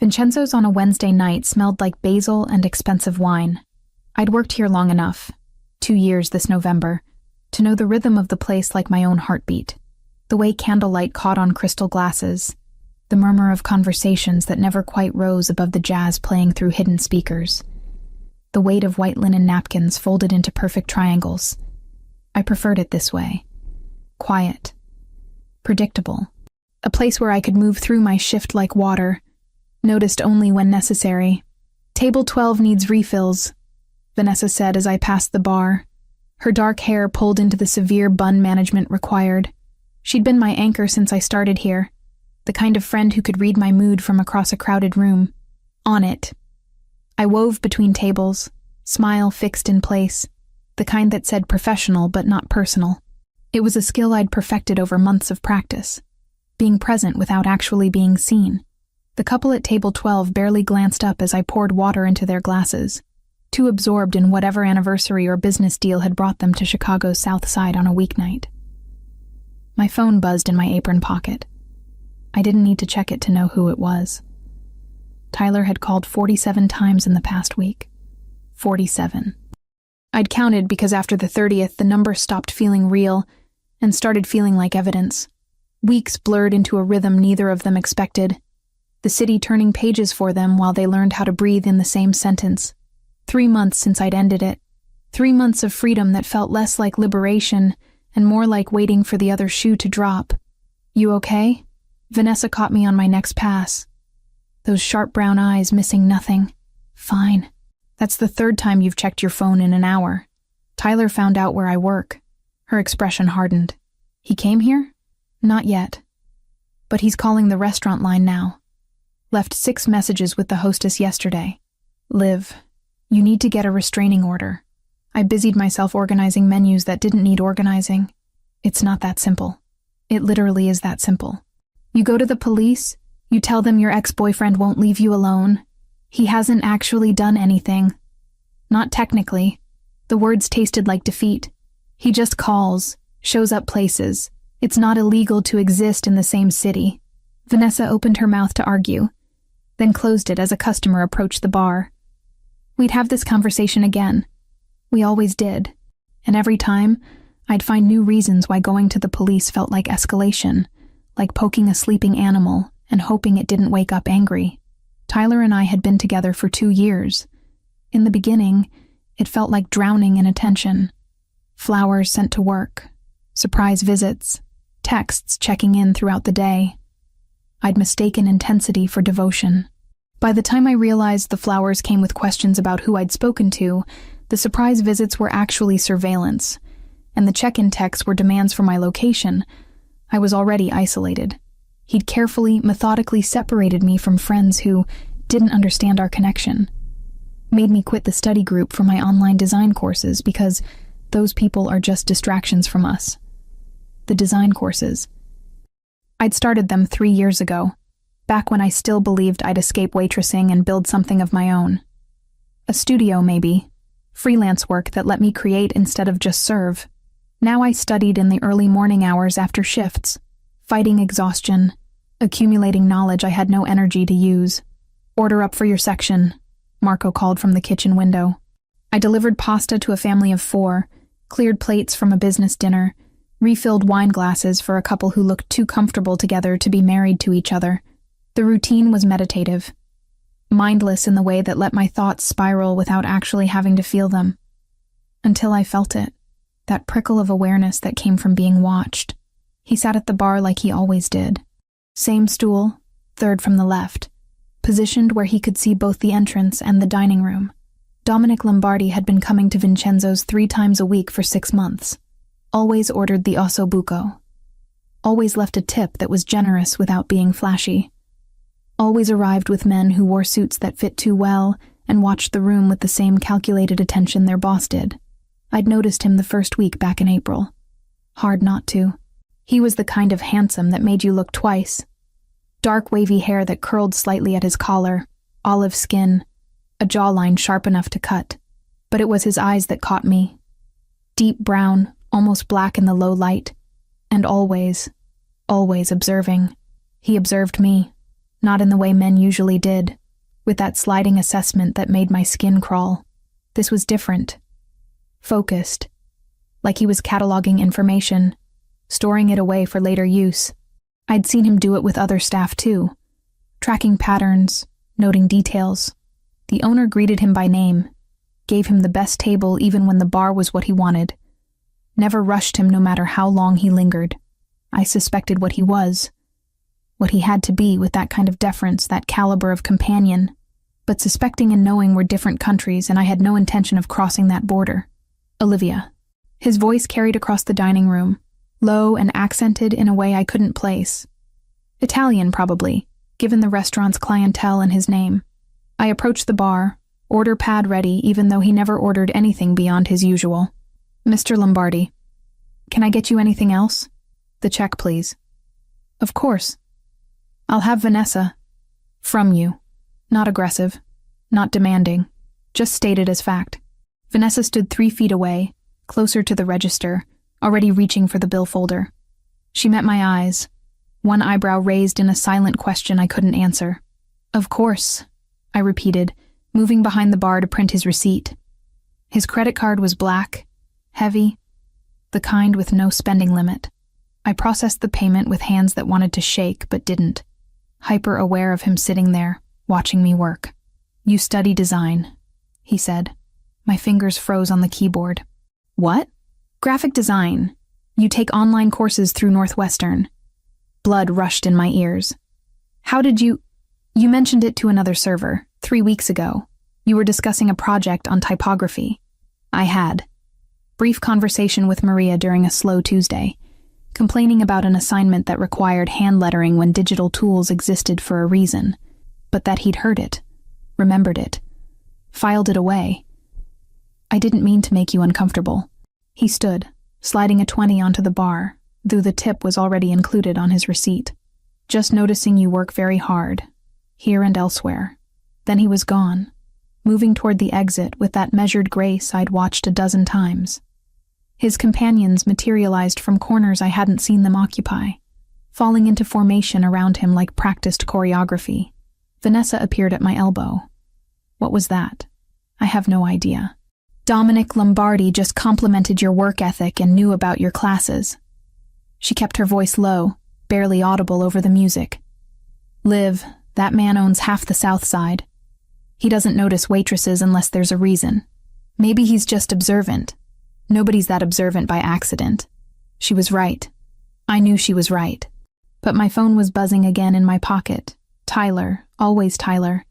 Vincenzo's on a Wednesday night smelled like basil and expensive wine. I'd worked here long enough, 2 years this November, to know the rhythm of the place like my own heartbeat. The way candlelight caught on crystal glasses, the murmur of conversations that never quite rose above the jazz playing through hidden speakers, the weight of white linen napkins folded into perfect triangles. I preferred it this way. Quiet. Predictable. A place where I could move through my shift like water, noticed only when necessary. "Table 12 needs refills," Vanessa said as I passed the bar, her dark hair pulled into the severe bun management required. She'd been my anchor since I started here, the kind of friend who could read my mood from across a crowded room. On it. I wove between tables, smile fixed in place, the kind that said professional but not personal. It was a skill I'd perfected over months of practice, being present without actually being seen. The couple at table 12 barely glanced up as I poured water into their glasses, too absorbed in whatever anniversary or business deal had brought them to Chicago's South Side on a weeknight. My phone buzzed in my apron pocket. I didn't need to check it to know who it was. Tyler had called 47 times in the past week. 47. I'd counted because after the 30th, the number stopped feeling real and started feeling like evidence. Weeks blurred into a rhythm neither of them expected, the city turning pages for them while they learned how to breathe in the same sentence. 3 months since I'd ended it. 3 months of freedom that felt less like liberation and more like waiting for the other shoe to drop. "You okay?" Vanessa caught me on my next pass. Those sharp brown eyes missing nothing. "Fine." "That's the 3rd time you've checked your phone in an hour." Tyler found out where I work. Her expression hardened. "He came here?" "Not yet. But he's calling the restaurant line now. Left 6 messages with the hostess yesterday. Liv, you need to get a restraining order." I busied myself organizing menus that didn't need organizing. It's not that simple. It literally is that simple. You go to the police, you tell them your ex-boyfriend won't leave you alone. He hasn't actually done anything. Not technically. The words tasted like defeat. He just calls, shows up places. It's not illegal to exist in the same city. Vanessa opened her mouth to argue, then closed it as a customer approached the bar. We'd have this conversation again. We always did. And every time, I'd find new reasons why going to the police felt like escalation, like poking a sleeping animal and hoping it didn't wake up angry. Tyler and I had been together for 2 years. In the beginning, it felt like drowning in attention. Flowers sent to work, surprise visits, texts checking in throughout the day. I'd mistaken intensity for devotion. By the time I realized the flowers came with questions about who I'd spoken to, the surprise visits were actually surveillance, and the check-in texts were demands for my location, I was already isolated. He'd carefully, methodically separated me from friends who didn't understand our connection. Made me quit the study group for my online design courses because those people are just distractions from us. The design courses. I'd started them 3 years ago, back when I still believed I'd escape waitressing and build something of my own. A studio, maybe. Freelance work that let me create instead of just serve. Now I studied in the early morning hours after shifts, fighting exhaustion, accumulating knowledge I had no energy to use. "Order up for your section," Marco called from the kitchen window. I delivered pasta to a family of 4, cleared plates from a business dinner, refilled wine glasses for a couple who looked too comfortable together to be married to each other. The routine was meditative, mindless in the way that let my thoughts spiral without actually having to feel them. Until I felt it, that prickle of awareness that came from being watched. He sat at the bar like he always did. Same stool, 3rd from the left, positioned where he could see both the entrance and the dining room. Dominic Lombardi had been coming to Vincenzo's 3 times a week for 6 months. Always ordered the osso buco. Always left a tip that was generous without being flashy. Always arrived with men who wore suits that fit too well and watched the room with the same calculated attention their boss did. I'd noticed him the first week back in April. Hard not to. He was the kind of handsome that made you look twice. Dark wavy hair that curled slightly at his collar, olive skin, a jawline sharp enough to cut. But it was his eyes that caught me. Deep brown, almost black in the low light, and always observing. He observed me. not in the way men usually did, with that sliding assessment that made my skin crawl. This was different. Focused. Like he was cataloging information, storing it away for later use. I'd seen him do it with other staff too, tracking patterns, noting details. The owner greeted him by name, gave him the best table even when the bar was what he wanted, never rushed him no matter how long he lingered. I suspected what he was, what he had to be with that kind of deference, that caliber of companion, but suspecting and knowing were different countries, and I had no intention of crossing that border. Olivia. His voice carried across the dining room, low and accented in a way I couldn't place. Italian, probably, given the restaurant's clientele and his name. I approached the bar, order pad ready, even though he never ordered anything beyond his usual. Mr. Lombardi, can I get you anything else? The check, please. Of course. I'll have Vanessa. From you. Not aggressive. Not demanding. Just stated as fact. Vanessa stood 3 feet away, closer to the register, already reaching for the bill folder. She met my eyes, one eyebrow raised in a silent question I couldn't answer. Of course, I repeated, moving behind the bar to print his receipt. His credit card was black, heavy, the kind with no spending limit. I processed the payment with hands that wanted to shake but didn't, hyper aware of him sitting there, watching me work. You study design, he said. My fingers froze on the keyboard. What? Graphic design. You take online courses through Northwestern. Blood rushed in my ears. How did you... You mentioned it to another server, 3 weeks ago. You were discussing a project on typography. I had. Brief conversation with Maria during a slow Tuesday, complaining about an assignment that required hand lettering when digital tools existed for a reason, but that he'd heard it, remembered it, filed it away. I didn't mean to make you uncomfortable. He stood, sliding a 20 onto the bar, though the tip was already included on his receipt. Just noticing you work very hard, here and elsewhere. Then he was gone, moving toward the exit with that measured grace I'd watched a dozen times. His companions materialized from corners I hadn't seen them occupy, falling into formation around him like practiced choreography. Vanessa appeared at my elbow. What was that? I have no idea. Dominic Lombardi just complimented your work ethic and knew about your classes. She kept her voice low, barely audible over the music. Liv, that man owns half the South Side. He doesn't notice waitresses unless there's a reason. Maybe he's just observant. Nobody's that observant by accident. She was right. I knew she was right. But my phone was buzzing again in my pocket. Tyler, always Tyler.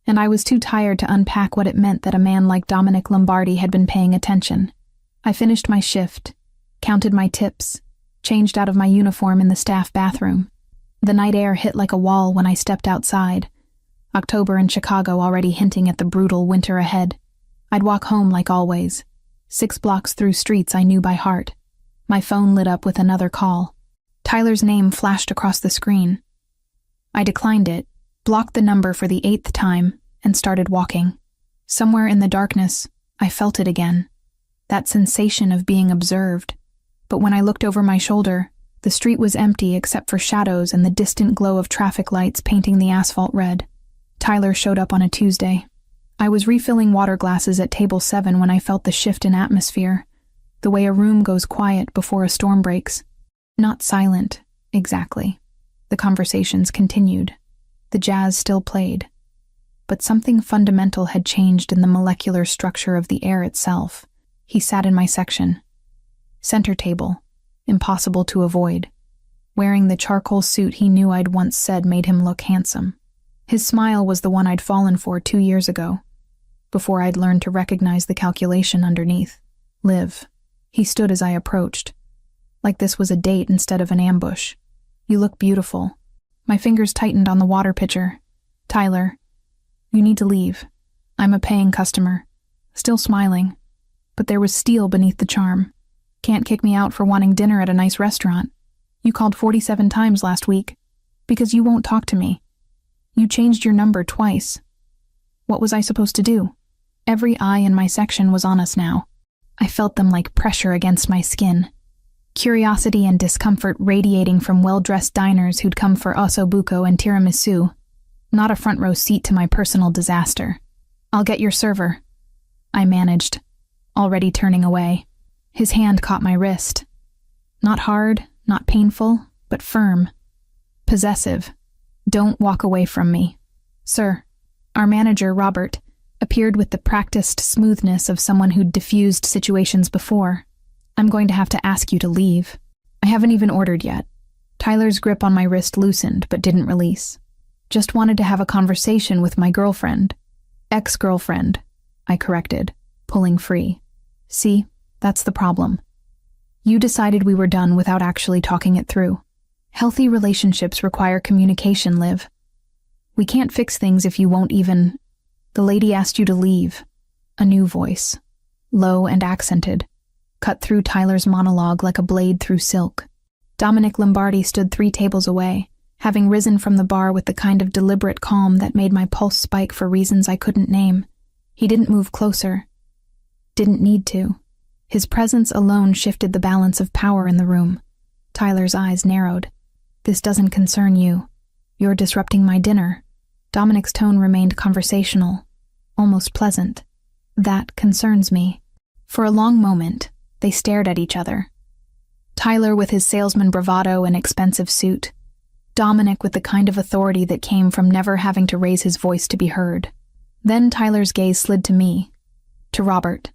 And I was too tired to unpack what it meant that a man like Dominic Lombardi had been paying attention. I finished my shift, counted my tips, changed out of my uniform in the staff bathroom. The night air hit like a wall when I stepped outside. October in Chicago already hinting at the brutal winter ahead. I'd walk home like always, 6 blocks through streets I knew by heart. My phone lit up with another call. Tyler's name flashed across the screen. I declined it, blocked the number for the 8th time, and started walking. Somewhere in the darkness, I felt it again. That sensation of being observed. But when I looked over my shoulder, the street was empty except for shadows and the distant glow of traffic lights painting the asphalt red. Tyler showed up on a Tuesday. I was refilling water glasses at table 7 when I felt the shift in atmosphere, the way a room goes quiet before a storm breaks. Not silent, exactly. The conversations continued. The jazz still played. But something fundamental had changed in the molecular structure of the air itself. He sat in my section. Center table, impossible to avoid. Wearing the charcoal suit he knew I'd once said made him look handsome. His smile was the one I'd fallen for 2 years ago, before I'd learned to recognize the calculation underneath. Liv. He stood as I approached, like this was a date instead of an ambush. You look beautiful. My fingers tightened on the water pitcher. Tyler, you need to leave. I'm a paying customer. Still smiling, but there was steel beneath the charm. Can't kick me out for wanting dinner at a nice restaurant. You called 47 times last week, because you won't talk to me. You changed your number twice. What was I supposed to do? Every eye in my section was on us now. I felt them like pressure against my skin. Curiosity and discomfort radiating from well-dressed diners who'd come for osso buco and tiramisu, not a front row seat to my personal disaster. "I'll get your server," I managed, already turning away. His hand caught my wrist. Not hard, not painful, but firm. Possessive. "Don't walk away from me." "Sir." Our manager, Robert, appeared with the practiced smoothness of someone who'd diffused situations before. "I'm going to have to ask you to leave." "I haven't even ordered yet." Tyler's grip on my wrist loosened, but didn't release. "Just wanted to have a conversation with my girlfriend." "Ex-girlfriend," I corrected, pulling free. "See, that's the problem. You decided we were done without actually talking it through. Healthy relationships require communication, Liv. We can't fix things if you won't even—" "The lady asked you to leave." A new voice, low and accented, cut through Tyler's monologue like a blade through silk. Dominic Lombardi stood 3 tables away, having risen from the bar with the kind of deliberate calm that made my pulse spike for reasons I couldn't name. He didn't move closer. Didn't need to. His presence alone shifted the balance of power in the room. Tyler's eyes narrowed. "This doesn't concern you. You're disrupting my dinner." Dominic's tone remained conversational, almost pleasant. "That concerns me." For a long moment, they stared at each other. Tyler with his salesman bravado and expensive suit. Dominic with the kind of authority that came from never having to raise his voice to be heard. Then Tyler's gaze slid to me, to Robert,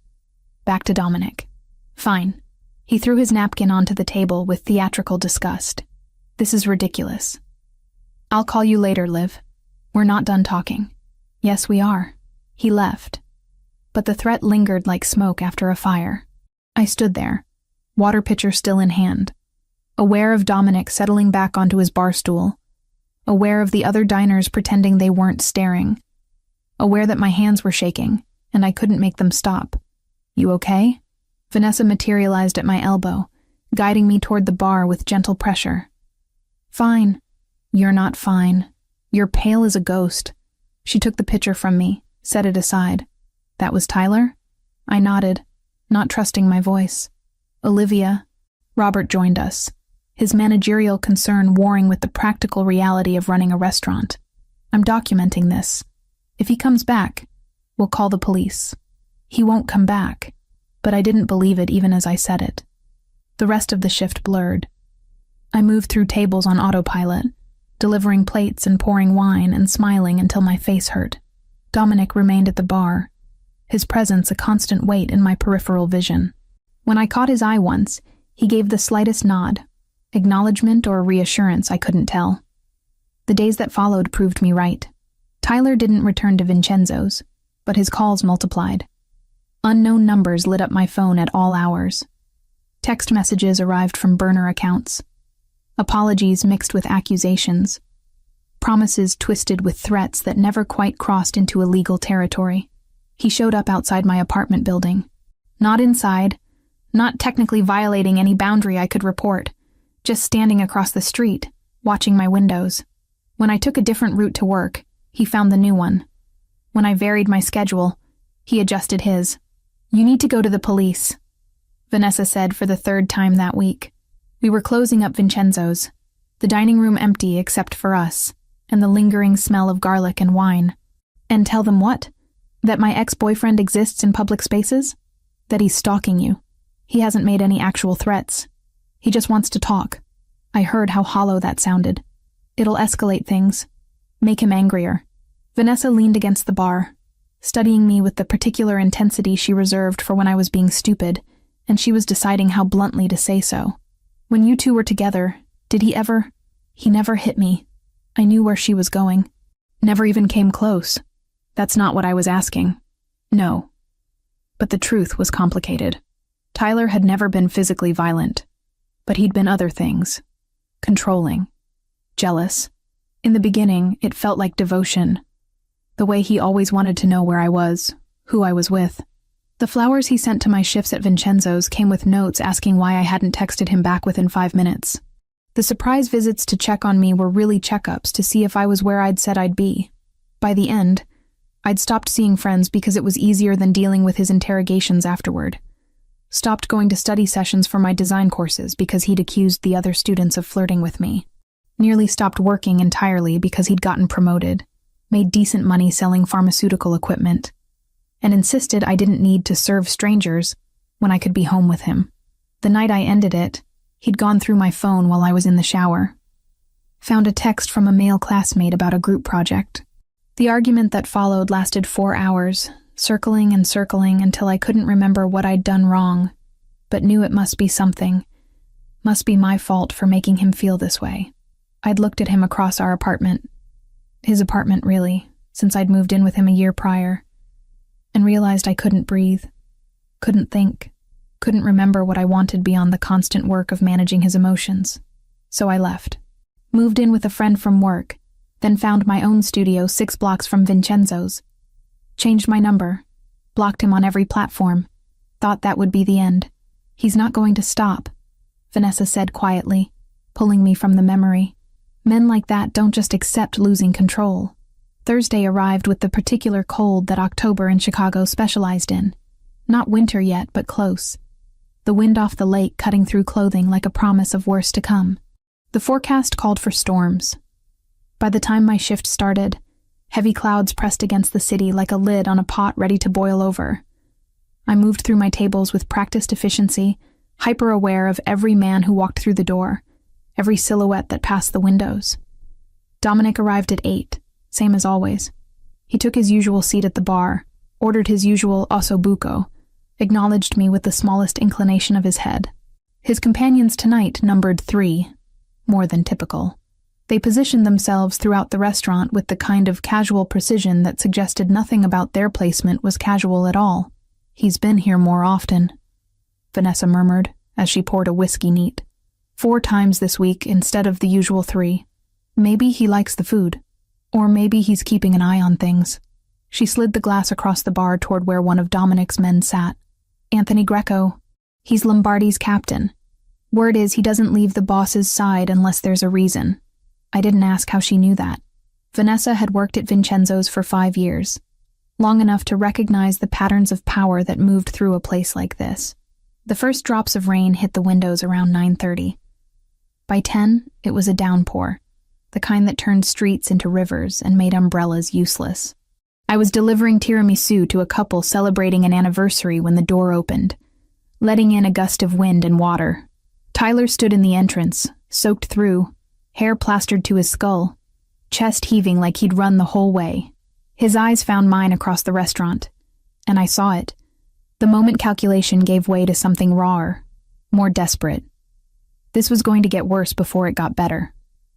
back to Dominic. "Fine." He threw his napkin onto the table with theatrical disgust. "This is ridiculous. I'll call you later, Liv. We're not done talking." "Yes, we are." He left. But the threat lingered like smoke after a fire. I stood there, water pitcher still in hand, aware of Dominic settling back onto his bar stool, aware of the other diners pretending they weren't staring, aware that my hands were shaking, and I couldn't make them stop. "You okay?" Vanessa materialized at my elbow, guiding me toward the bar with gentle pressure. "Fine." "You're not fine. You're pale as a ghost." She took the pitcher from me, set it aside. "That was Tyler?" I nodded, not trusting my voice. "Olivia." Robert joined us, his managerial concern warring with the practical reality of running a restaurant. "I'm documenting this. If he comes back, we'll call the police." "He won't come back." But I didn't believe it even as I said it. The rest of the shift blurred. I moved through tables on autopilot, delivering plates and pouring wine and smiling until my face hurt. Dominic remained at the bar, his presence a constant weight in my peripheral vision. When I caught his eye once, he gave the slightest nod, acknowledgement or reassurance I couldn't tell. The days that followed proved me right. Tyler didn't return to Vincenzo's, but his calls multiplied. Unknown numbers lit up my phone at all hours. Text messages arrived from burner accounts. Apologies mixed with accusations. Promises twisted with threats that never quite crossed into illegal territory. He showed up outside my apartment building. Not inside, not technically violating any boundary I could report, just standing across the street, watching my windows. When I took a different route to work, he found the new one. When I varied my schedule, he adjusted his. "You need to go to the police," Vanessa said for the 3rd time that week. We were closing up Vincenzo's, the dining room empty except for us, and the lingering smell of garlic and wine. "And tell them what? That my ex-boyfriend exists in public spaces? That he's stalking you. He hasn't made any actual threats. He just wants to talk." I heard how hollow that sounded. "It'll escalate things. Make him angrier." Vanessa leaned against the bar, studying me with the particular intensity she reserved for when I was being stupid, and she was deciding how bluntly to say so. "When you two were together, did he ever—" "He never hit me." I knew where she was going. "Never even came close." "That's not what I was asking." "No." But the truth was complicated. Tyler had never been physically violent, but he'd been other things. Controlling. Jealous. In the beginning, it felt like devotion. The way he always wanted to know where I was, who I was with. The flowers he sent to my shifts at Vincenzo's came with notes asking why I hadn't texted him back within 5 minutes. The surprise visits to check on me were really checkups to see if I was where I'd said I'd be. By the end, I'd stopped seeing friends because it was easier than dealing with his interrogations afterward. Stopped going to study sessions for my design courses because he'd accused the other students of flirting with me. Nearly stopped working entirely because he'd gotten promoted. made decent money selling pharmaceutical equipment, and insisted I didn't need to serve strangers when I could be home with him. The night I ended it, he'd gone through my phone while I was in the shower. Found a text from a male classmate about a group project. The argument that followed lasted 4 hours, circling and circling until I couldn't remember what I'd done wrong, but knew it must be something. Must be my fault for making him feel this way. I'd looked at him across our apartment. His apartment, really, since I'd moved in with him a year prior, and realized I couldn't breathe, couldn't think, couldn't remember what I wanted beyond the constant work of managing his emotions. So I left. Moved in with a friend from work, then found my own studio 6 blocks from Vincenzo's. Changed my number, blocked him on every platform, thought that would be the end. He's not going to stop, Vanessa said quietly, pulling me from the memory. Men like that don't just accept losing control. Thursday arrived with the particular cold that October in Chicago specialized in. Not winter yet, but close. The wind off the lake cutting through clothing like a promise of worse to come. The forecast called for storms. By the time my shift started, heavy clouds pressed against the city like a lid on a pot ready to boil over. I moved through my tables with practiced efficiency, hyper-aware of every man who walked through the door, every silhouette that passed the windows. Dominic arrived at 8, same as always. He took his usual seat at the bar, ordered his usual ossobuco, acknowledged me with the smallest inclination of his head. His companions tonight numbered 3, more than typical. They positioned themselves throughout the restaurant with the kind of casual precision that suggested nothing about their placement was casual at all. "He's been here more often," Vanessa murmured as she poured a whiskey neat. 4 times this week instead of the usual 3. Maybe he likes the food. Or maybe he's keeping an eye on things. She slid the glass across the bar toward where one of Dominic's men sat. "Anthony Greco. He's Lombardi's captain. Word is he doesn't leave the boss's side unless there's a reason." I didn't ask how she knew that. Vanessa had worked at Vincenzo's for 5 years, long enough to recognize the patterns of power that moved through a place like this. The first drops of rain hit the windows around 9:30. By 10, it was a downpour, the kind that turned streets into rivers and made umbrellas useless. I was delivering tiramisu to a couple celebrating an anniversary when the door opened, letting in a gust of wind and water. Tyler stood in the entrance, soaked through, hair plastered to his skull, chest heaving like he'd run the whole way. His eyes found mine across the restaurant, and I saw it. The moment calculation gave way to something rawer, more desperate. This was going to get worse before it got better.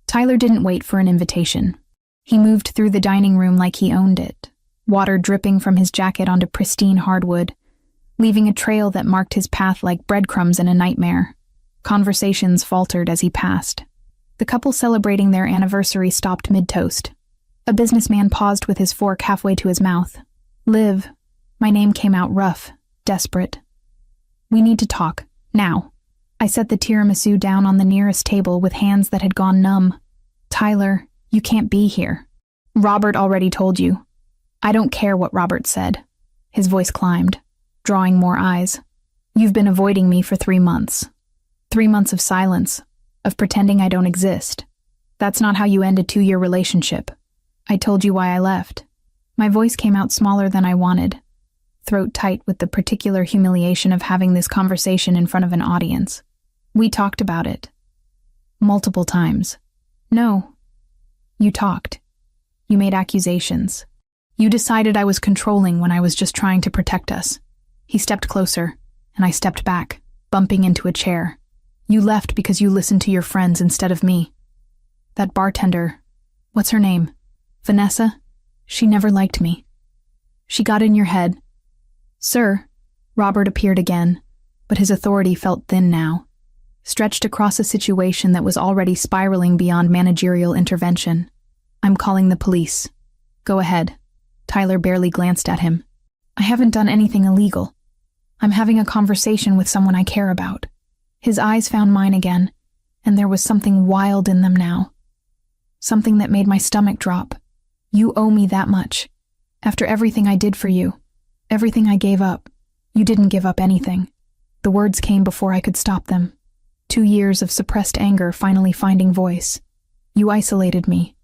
Tyler didn't wait for an invitation. He moved through the dining room like he owned it, water dripping from his jacket onto pristine hardwood, leaving a trail that marked his path like breadcrumbs in a nightmare. Conversations faltered as he passed. The couple celebrating their anniversary stopped mid-toast. A businessman paused with his fork halfway to his mouth. "Liv," my name came out rough, desperate. "We need to talk, now." I set the tiramisu down on the nearest table with hands that had gone numb. "Tyler, you can't be here. Robert already told you." "I don't care what Robert said." His voice climbed, drawing more eyes. "You've been avoiding me for 3 months. 3 months of silence, of pretending I don't exist. That's not how you end a 2-year relationship. I told you why I left." My voice came out smaller than I wanted, throat tight with the particular humiliation of having this conversation in front of an audience. "We talked about it. Multiple times." "No. You talked. You made accusations. You decided I was controlling when I was just trying to protect us." He stepped closer, and I stepped back, bumping into a chair. "You left because you listened to your friends instead of me. That bartender, what's her name? Vanessa? She never liked me. She got in your head." "Sir," Robert appeared again, but his authority felt thin now, stretched across a situation that was already spiraling beyond managerial intervention. "I'm calling the police." "Go ahead." Tyler barely glanced at him. "I haven't done anything illegal. I'm having a conversation with someone I care about." His eyes found mine again, and there was something wild in them now. Something that made my stomach drop. "You owe me that much. After everything I did for you, everything I gave up, you didn't give up anything." The words came before I could stop them. 2 years of suppressed anger finally finding voice. "You isolated me.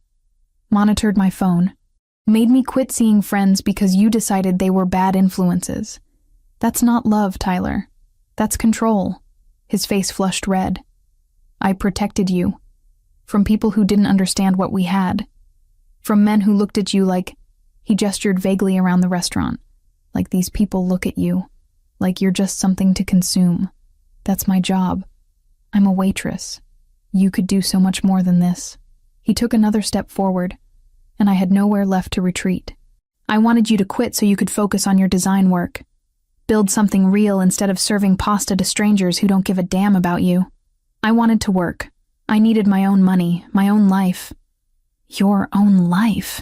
Monitored my phone. Made me quit seeing friends because you decided they were bad influences. That's not love, Tyler. That's control. His face flushed red. I protected you. From people who didn't understand what we had. From men who looked at you like... He gestured vaguely around the restaurant. Like these people look at you. Like you're just something to consume. That's my job. I'm a waitress. You could do so much more than this. He took another step forward, and I had nowhere left to retreat. I wanted you to quit so you could focus on your design work. Build something real instead of serving pasta to strangers who don't give a damn about you. I wanted to work. I needed my own money, my own life. Your own life?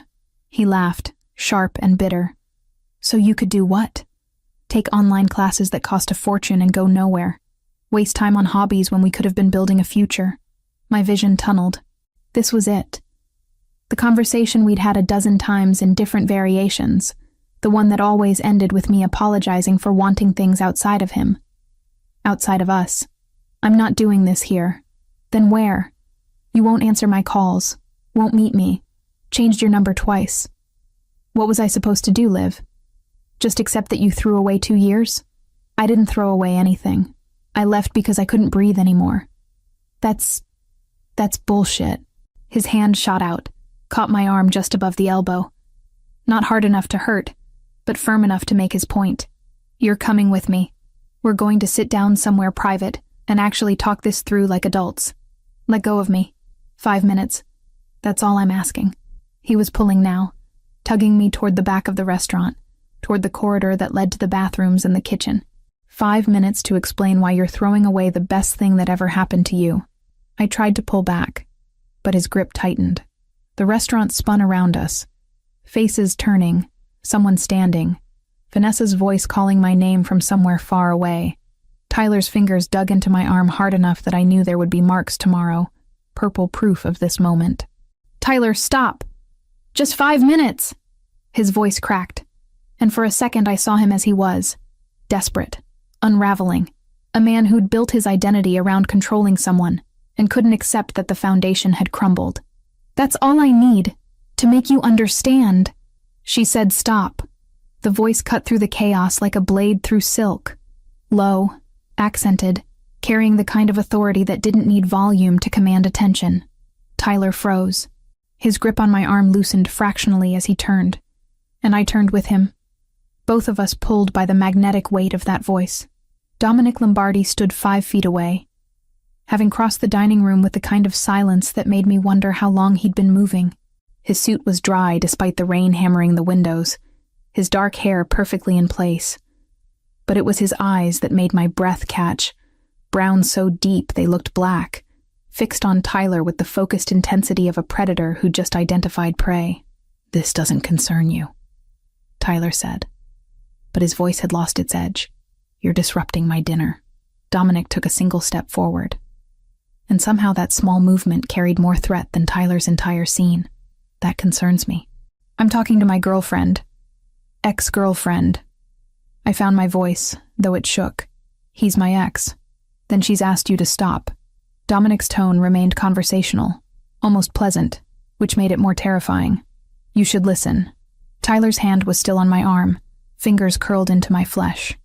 He laughed, sharp and bitter. So you could do what? Take online classes that cost a fortune and go nowhere. Waste time on hobbies when we could have been building a future. My vision tunneled. This was it. The conversation we'd had a dozen times in different variations. The one that always ended with me apologizing for wanting things outside of him. Outside of us. I'm not doing this here. Then where? You won't answer my calls. Won't meet me. Changed your number twice. What was I supposed to do, Liv? Just accept that you threw away 2 years? I didn't throw away anything. I left because I couldn't breathe anymore. That's bullshit. His hand shot out, caught my arm just above the elbow. Not hard enough to hurt, but firm enough to make his point. You're coming with me. We're going to sit down somewhere private and actually talk this through like adults. Let go of me. 5 minutes. That's all I'm asking. He was pulling now, tugging me toward the back of the restaurant, toward the corridor that led to the bathrooms and the kitchen. 5 minutes to explain why you're throwing away the best thing that ever happened to you. I tried to pull back, but his grip tightened. The restaurant spun around us. Faces turning, someone standing. Vanessa's voice calling my name from somewhere far away. Tyler's fingers dug into my arm hard enough that I knew there would be marks tomorrow, purple proof of this moment. Tyler, stop! Just 5 minutes! His voice cracked, and for a second I saw him as he was, desperate, unraveling, a man who'd built his identity around controlling someone and couldn't accept that the foundation had crumbled. That's all I need, to make you understand. She said stop. The voice cut through the chaos like a blade through silk. Low, accented, carrying the kind of authority that didn't need volume to command attention. Tyler froze. His grip on my arm loosened fractionally as he turned, and I turned with him. Both of us pulled by the magnetic weight of that voice. Dominic Lombardi stood 5 feet away, having crossed the dining room with the kind of silence that made me wonder how long he'd been moving. His suit was dry despite the rain hammering the windows, his dark hair perfectly in place. But it was his eyes that made my breath catch, brown so deep they looked black, fixed on Tyler with the focused intensity of a predator who just identified prey. This doesn't concern you, Tyler said. But his voice had lost its edge. You're disrupting my dinner. Dominic took a single step forward. And somehow that small movement carried more threat than Tyler's entire scene. That concerns me. I'm talking to my girlfriend. Ex-girlfriend. I found my voice, though it shook. He's my ex. Then she's asked you to stop. Dominic's tone remained conversational, almost pleasant, which made it more terrifying. You should listen. Tyler's hand was still on my arm, fingers curled into my flesh.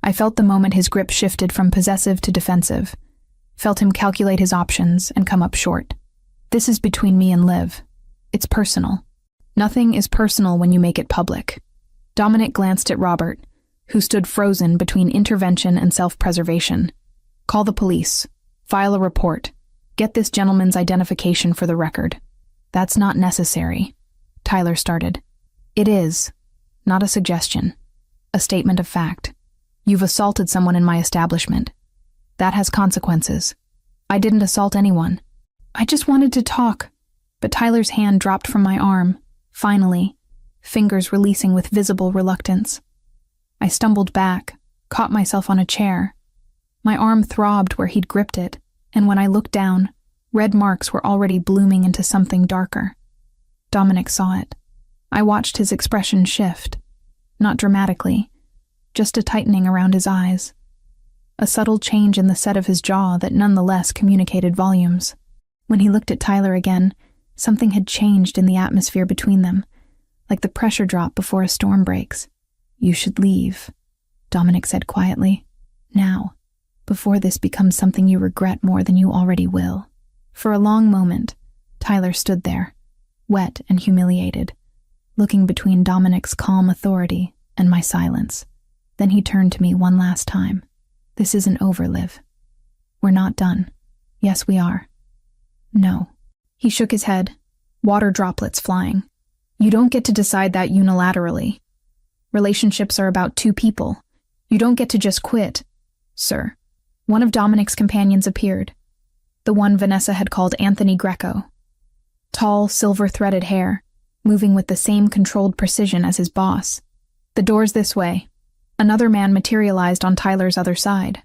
I felt the moment his grip shifted from possessive to defensive, felt him calculate his options and come up short. This is between me and Liv. It's personal. Nothing is personal when you make it public. Dominic glanced at Robert, who stood frozen between intervention and self-preservation. Call the police. File a report. Get this gentleman's identification for the record. That's not necessary, Tyler started. It is. Not a suggestion. A statement of fact. You've assaulted someone in my establishment. That has consequences. I didn't assault anyone. I just wanted to talk. But Tyler's hand dropped from my arm, finally, fingers releasing with visible reluctance. I stumbled back, caught myself on a chair. My arm throbbed where he'd gripped it, and when I looked down, red marks were already blooming into something darker. Dominic saw it. I watched his expression shift, not dramatically, just a tightening around his eyes. A subtle change in the set of his jaw that nonetheless communicated volumes. When he looked at Tyler again, something had changed in the atmosphere between them, like the pressure drop before a storm breaks. "You should leave," Dominic said quietly. "Now, before this becomes something you regret more than you already will." For a long moment, Tyler stood there, wet and humiliated, looking between Dominic's calm authority and my silence. Then he turned to me one last time. "This isn't over, Liv. We're not done." "Yes, we are." "No." He shook his head, water droplets flying. "You don't get to decide that unilaterally. Relationships are about two people. You don't get to just quit, sir." One of Dominic's companions appeared, the one Vanessa had called Anthony Greco. Tall, silver-threaded hair, moving with the same controlled precision as his boss. "The door's this way." Another man materialized on Tyler's other side,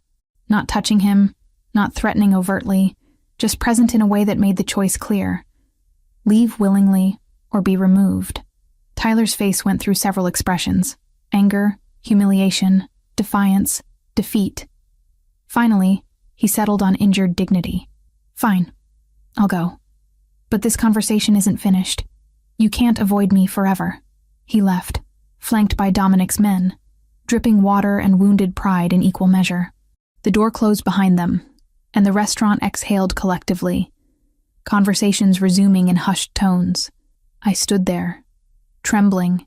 not touching him, not threatening overtly, just present in a way that made the choice clear. Leave willingly or be removed. Tyler's face went through several expressions: anger, humiliation, defiance, defeat. Finally, he settled on injured dignity. "Fine, I'll go. But this conversation isn't finished. You can't avoid me forever." He left, flanked by Dominic's men, dripping water and wounded pride in equal measure. The door closed behind them, and the restaurant exhaled collectively, conversations resuming in hushed tones. I stood there, trembling,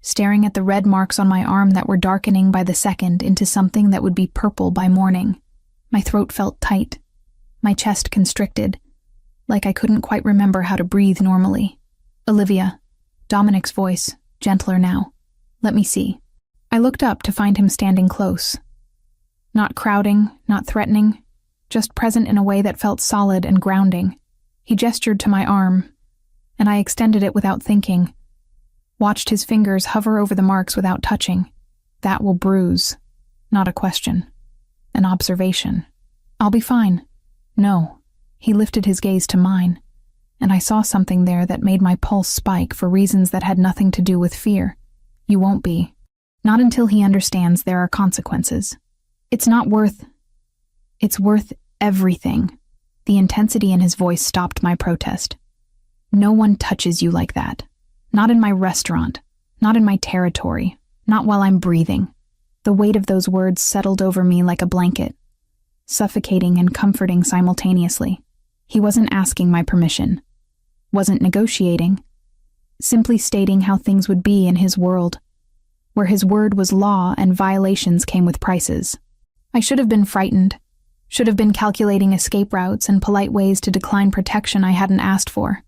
staring at the red marks on my arm that were darkening by the second into something that would be purple by morning. My throat felt tight, my chest constricted, like I couldn't quite remember how to breathe normally. "Olivia," Dominic's voice, gentler now. "Let me see." I looked up to find him standing close. Not crowding, not threatening, just present in a way that felt solid and grounding. He gestured to my arm, and I extended it without thinking. Watched his fingers hover over the marks without touching. "That will bruise." Not a question. An observation. "I'll be fine." "No." He lifted his gaze to mine, and I saw something there that made my pulse spike for reasons that had nothing to do with fear. "You won't be. Not until he understands there are consequences. It's worth everything." The intensity in his voice stopped my protest. "No one touches you like that. Not in my restaurant, not in my territory, not while I'm breathing." The weight of those words settled over me like a blanket, suffocating and comforting simultaneously. He wasn't asking my permission, wasn't negotiating, simply stating how things would be in his world, where his word was law and violations came with prices. I should have been frightened, should have been calculating escape routes and polite ways to decline protection I hadn't asked for.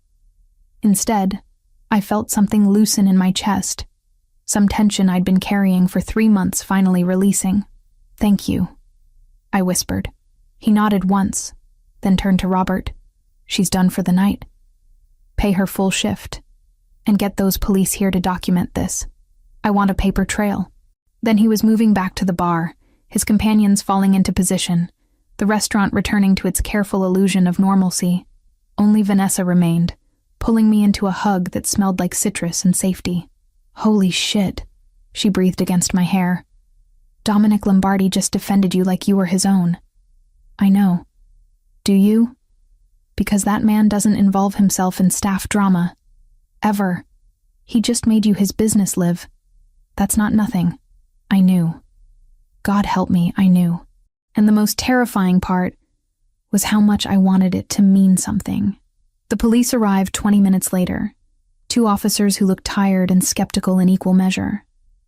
Instead, I felt something loosen in my chest, some tension I'd been carrying for 3 months finally releasing. "Thank you," I whispered. He nodded once, then turned to Robert. "She's done for the night. Pay her full shift, and get those police here to document this. I want a paper trail." Then he was moving back to the bar, his companions falling into position, the restaurant returning to its careful illusion of normalcy. Only Vanessa remained, pulling me into a hug that smelled like citrus and safety. "Holy shit," she breathed against my hair. "Dominic Lombardi just defended you like you were his own." "I know. Do you? Because that man doesn't involve himself in staff drama. Ever. He just made you his business, Liv. That's not nothing." I knew. God help me, I knew. And the most terrifying part was how much I wanted it to mean something. The police arrived 20 minutes later, 2 officers who looked tired and skeptical in equal measure.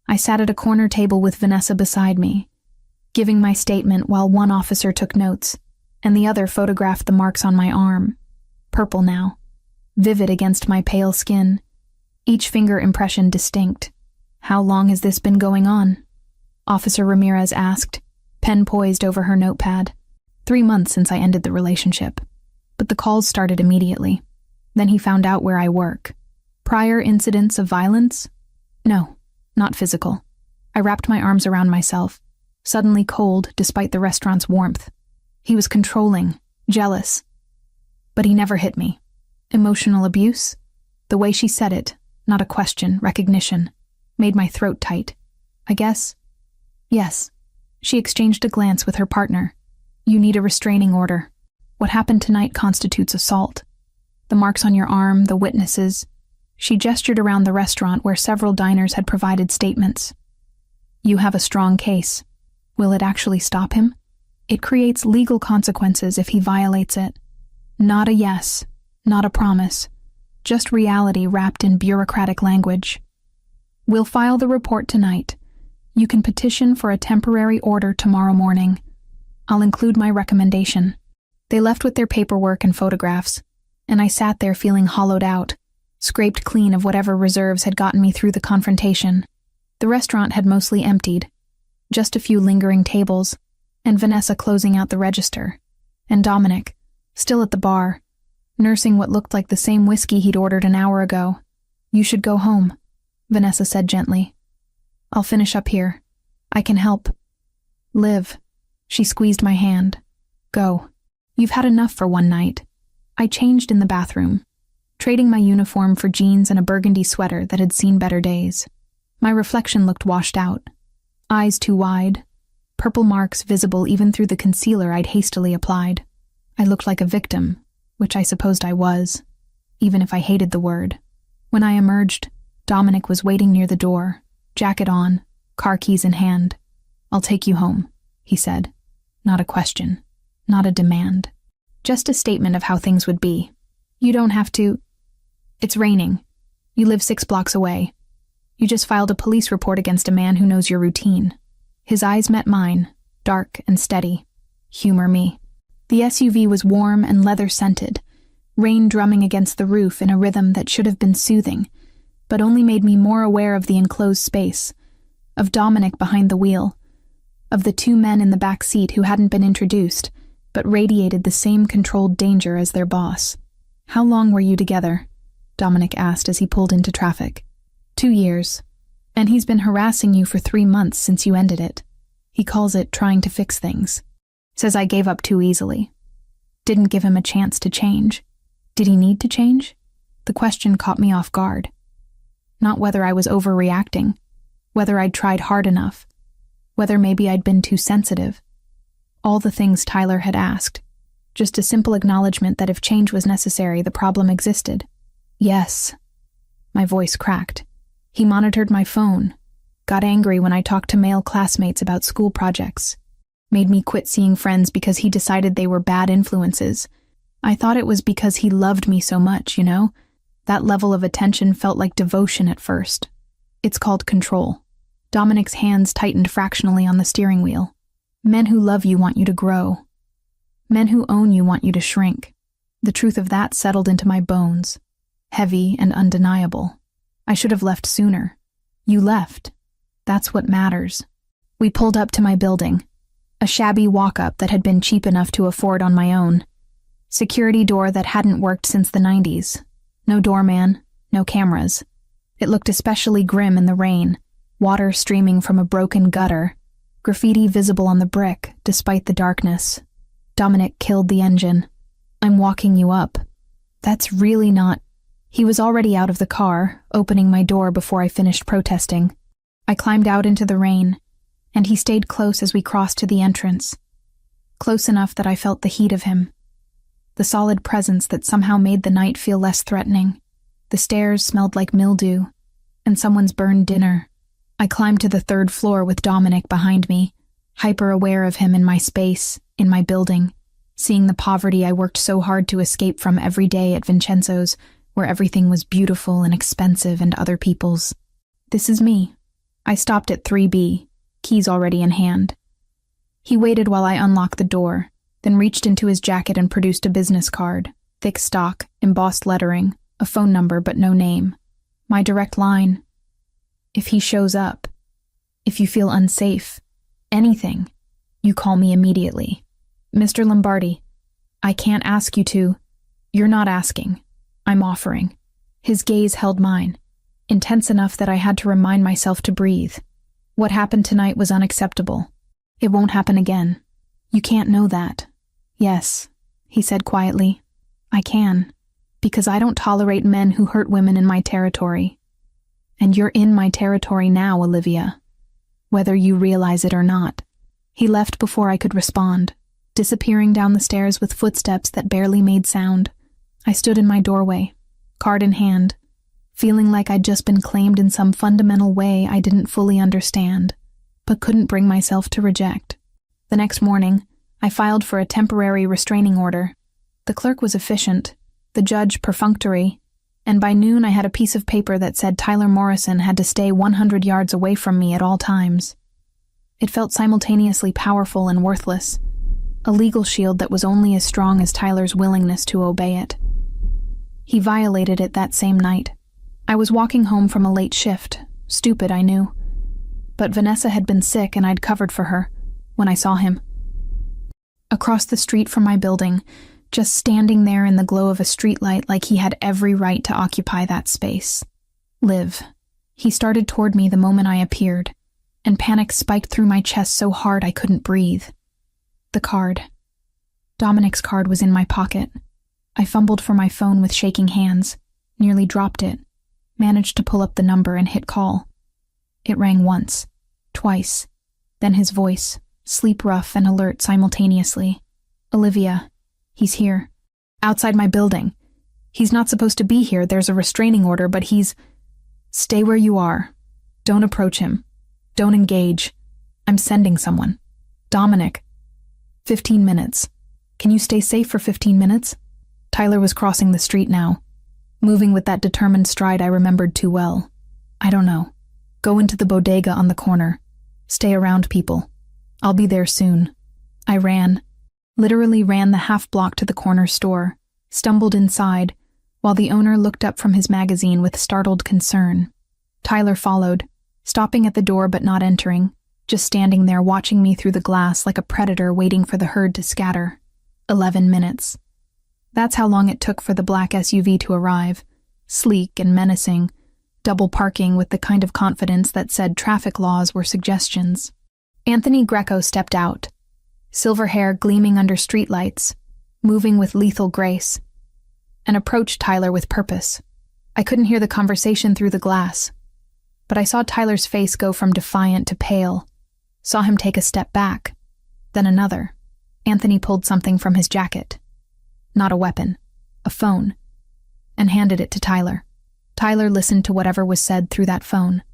I sat at a corner table with Vanessa beside me, giving my statement while one officer took notes, and the other photographed the marks on my arm, purple now, vivid against my pale skin, each finger impression distinct. "How long has this been going on?" Officer Ramirez asked, pen poised over her notepad. 3 months since I ended the relationship, but the calls started immediately. Then he found out where I work. Prior incidents of violence? No, not physical. I wrapped my arms around myself, suddenly cold despite the restaurant's warmth. He was controlling, jealous. But he never hit me. Emotional abuse? The way she said it, not a question, recognition, made my throat tight. I guess. Yes. She exchanged a glance with her partner. "You need a restraining order. What happened tonight constitutes assault. The marks on your arm, the witnesses. She gestured around the restaurant where several diners had provided statements. You have a strong case. Will it actually stop him? It creates legal consequences if he violates it. Not a yes, not a promise, just reality wrapped in bureaucratic language. We'll file the report tonight. You can petition for a temporary order tomorrow morning. I'll include my recommendation. They left with their paperwork and photographs, and I sat there feeling hollowed out, scraped clean of whatever reserves had gotten me through the confrontation. The restaurant had mostly emptied, just a few lingering tables, and Vanessa closing out the register, and Dominic, still at the bar, nursing what looked like the same whiskey he'd ordered an hour ago. You should go home, Vanessa said gently. I'll finish up here. I can help. Liv. She squeezed my hand. Go. You've had enough for one night. I changed in the bathroom, trading my uniform for jeans and a burgundy sweater that had seen better days. My reflection looked washed out. Eyes too wide, purple marks visible even through the concealer I'd hastily applied. I looked like a victim, which I supposed I was, even if I hated the word. When I emerged, Dominic was waiting near the door, jacket on, car keys in hand. I'll take you home, he said. Not a question, not a demand. Just a statement of how things would be. You don't have to... It's raining. You live 6 blocks away. You just filed a police report against a man who knows your routine. His eyes met mine, dark and steady. Humor me. The SUV was warm and leather-scented, rain drumming against the roof in a rhythm that should have been soothing, but only made me more aware of the enclosed space, of Dominic behind the wheel, of the 2 men in the back seat who hadn't been introduced, but radiated the same controlled danger as their boss. How long were you together? Dominic asked as he pulled into traffic. 2 years. And he's been harassing you for 3 months since you ended it. He calls it trying to fix things. Says I gave up too easily. Didn't give him a chance to change. Did he need to change? The question caught me off guard. Not whether I was overreacting, whether I'd tried hard enough, whether maybe I'd been too sensitive. All the things Tyler had asked. Just a simple acknowledgement that if change was necessary, the problem existed. Yes. My voice cracked. He monitored my phone, got angry when I talked to male classmates about school projects, made me quit seeing friends because he decided they were bad influences. I thought it was because he loved me so much, you know? That level of attention felt like devotion at first. It's called control. Dominic's hands tightened fractionally on the steering wheel. Men who love you want you to grow. Men who own you want you to shrink. The truth of that settled into my bones, heavy and undeniable. I should have left sooner. You left. That's what matters. We pulled up to my building, a shabby walk-up that had been cheap enough to afford on my own. Security door that hadn't worked since the 90s. No doorman, no cameras. It looked especially grim in the rain, water streaming from a broken gutter, graffiti visible on the brick despite the darkness. Dominic killed the engine. I'm walking you up. That's really not... He was already out of the car, opening my door before I finished protesting. I climbed out into the rain, and he stayed close as we crossed to the entrance. Close enough that I felt the heat of him. The solid presence that somehow made the night feel less threatening. The stairs smelled like mildew, and someone's burned dinner. I climbed to the 3rd floor with Dominic behind me, hyper-aware of him in my space, in my building, seeing the poverty I worked so hard to escape from every day at Vincenzo's, where everything was beautiful and expensive and other people's. This is me. I stopped at 3B, keys already in hand. He waited while I unlocked the door, then reached into his jacket and produced a business card, thick stock, embossed lettering, a phone number but no name. My direct line. If he shows up, if you feel unsafe, anything, you call me immediately. Mr. Lombardi, I can't ask you to. You're not asking. I'm offering. His gaze held mine, intense enough that I had to remind myself to breathe. What happened tonight was unacceptable. It won't happen again. You can't know that. Yes, he said quietly. I can, because I don't tolerate men who hurt women in my territory. And you're in my territory now, Olivia, whether you realize it or not. He left before I could respond, disappearing down the stairs with footsteps that barely made sound. I stood in my doorway, card in hand, feeling like I'd just been claimed in some fundamental way I didn't fully understand, but couldn't bring myself to reject. The next morning, I filed for a temporary restraining order. The clerk was efficient, the judge perfunctory, and by noon I had a piece of paper that said Tyler Morrison had to stay 100 yards away from me at all times. It felt simultaneously powerful and worthless, a legal shield that was only as strong as Tyler's willingness to obey it. He violated it that same night. I was walking home from a late shift, stupid I knew, but Vanessa had been sick and I'd covered for her when I saw him. Across the street from my building, just standing there in the glow of a streetlight like he had every right to occupy that space. Liv. He started toward me the moment I appeared, and panic spiked through my chest so hard I couldn't breathe. The card. Dominic's card was in my pocket. I fumbled for my phone with shaking hands, nearly dropped it, managed to pull up the number and hit call. It rang once, twice, then his voice, sleep-rough and alert simultaneously. Olivia, he's here. Outside my building. He's not supposed to be here, there's a restraining order, but he's... Stay where you are. Don't approach him. Don't engage. I'm sending someone. Dominic. 15 minutes. Can you stay safe for 15 minutes? Tyler was crossing the street now, moving with that determined stride I remembered too well. I don't know. Go into the bodega on the corner. Stay around people. I'll be there soon. I ran. Literally ran the half block to the corner store, stumbled inside, while the owner looked up from his magazine with startled concern. Tyler followed, stopping at the door but not entering, just standing there watching me through the glass like a predator waiting for the herd to scatter. 11 minutes. That's how long it took for the black SUV to arrive, sleek and menacing, double parking with the kind of confidence that said traffic laws were suggestions. Anthony Greco stepped out, silver hair gleaming under streetlights, moving with lethal grace, and approached Tyler with purpose. I couldn't hear the conversation through the glass, but I saw Tyler's face go from defiant to pale, saw him take a step back, then another. Anthony pulled something from his jacket. Not a weapon, a phone, and handed it to Tyler. Tyler listened to whatever was said through that phone,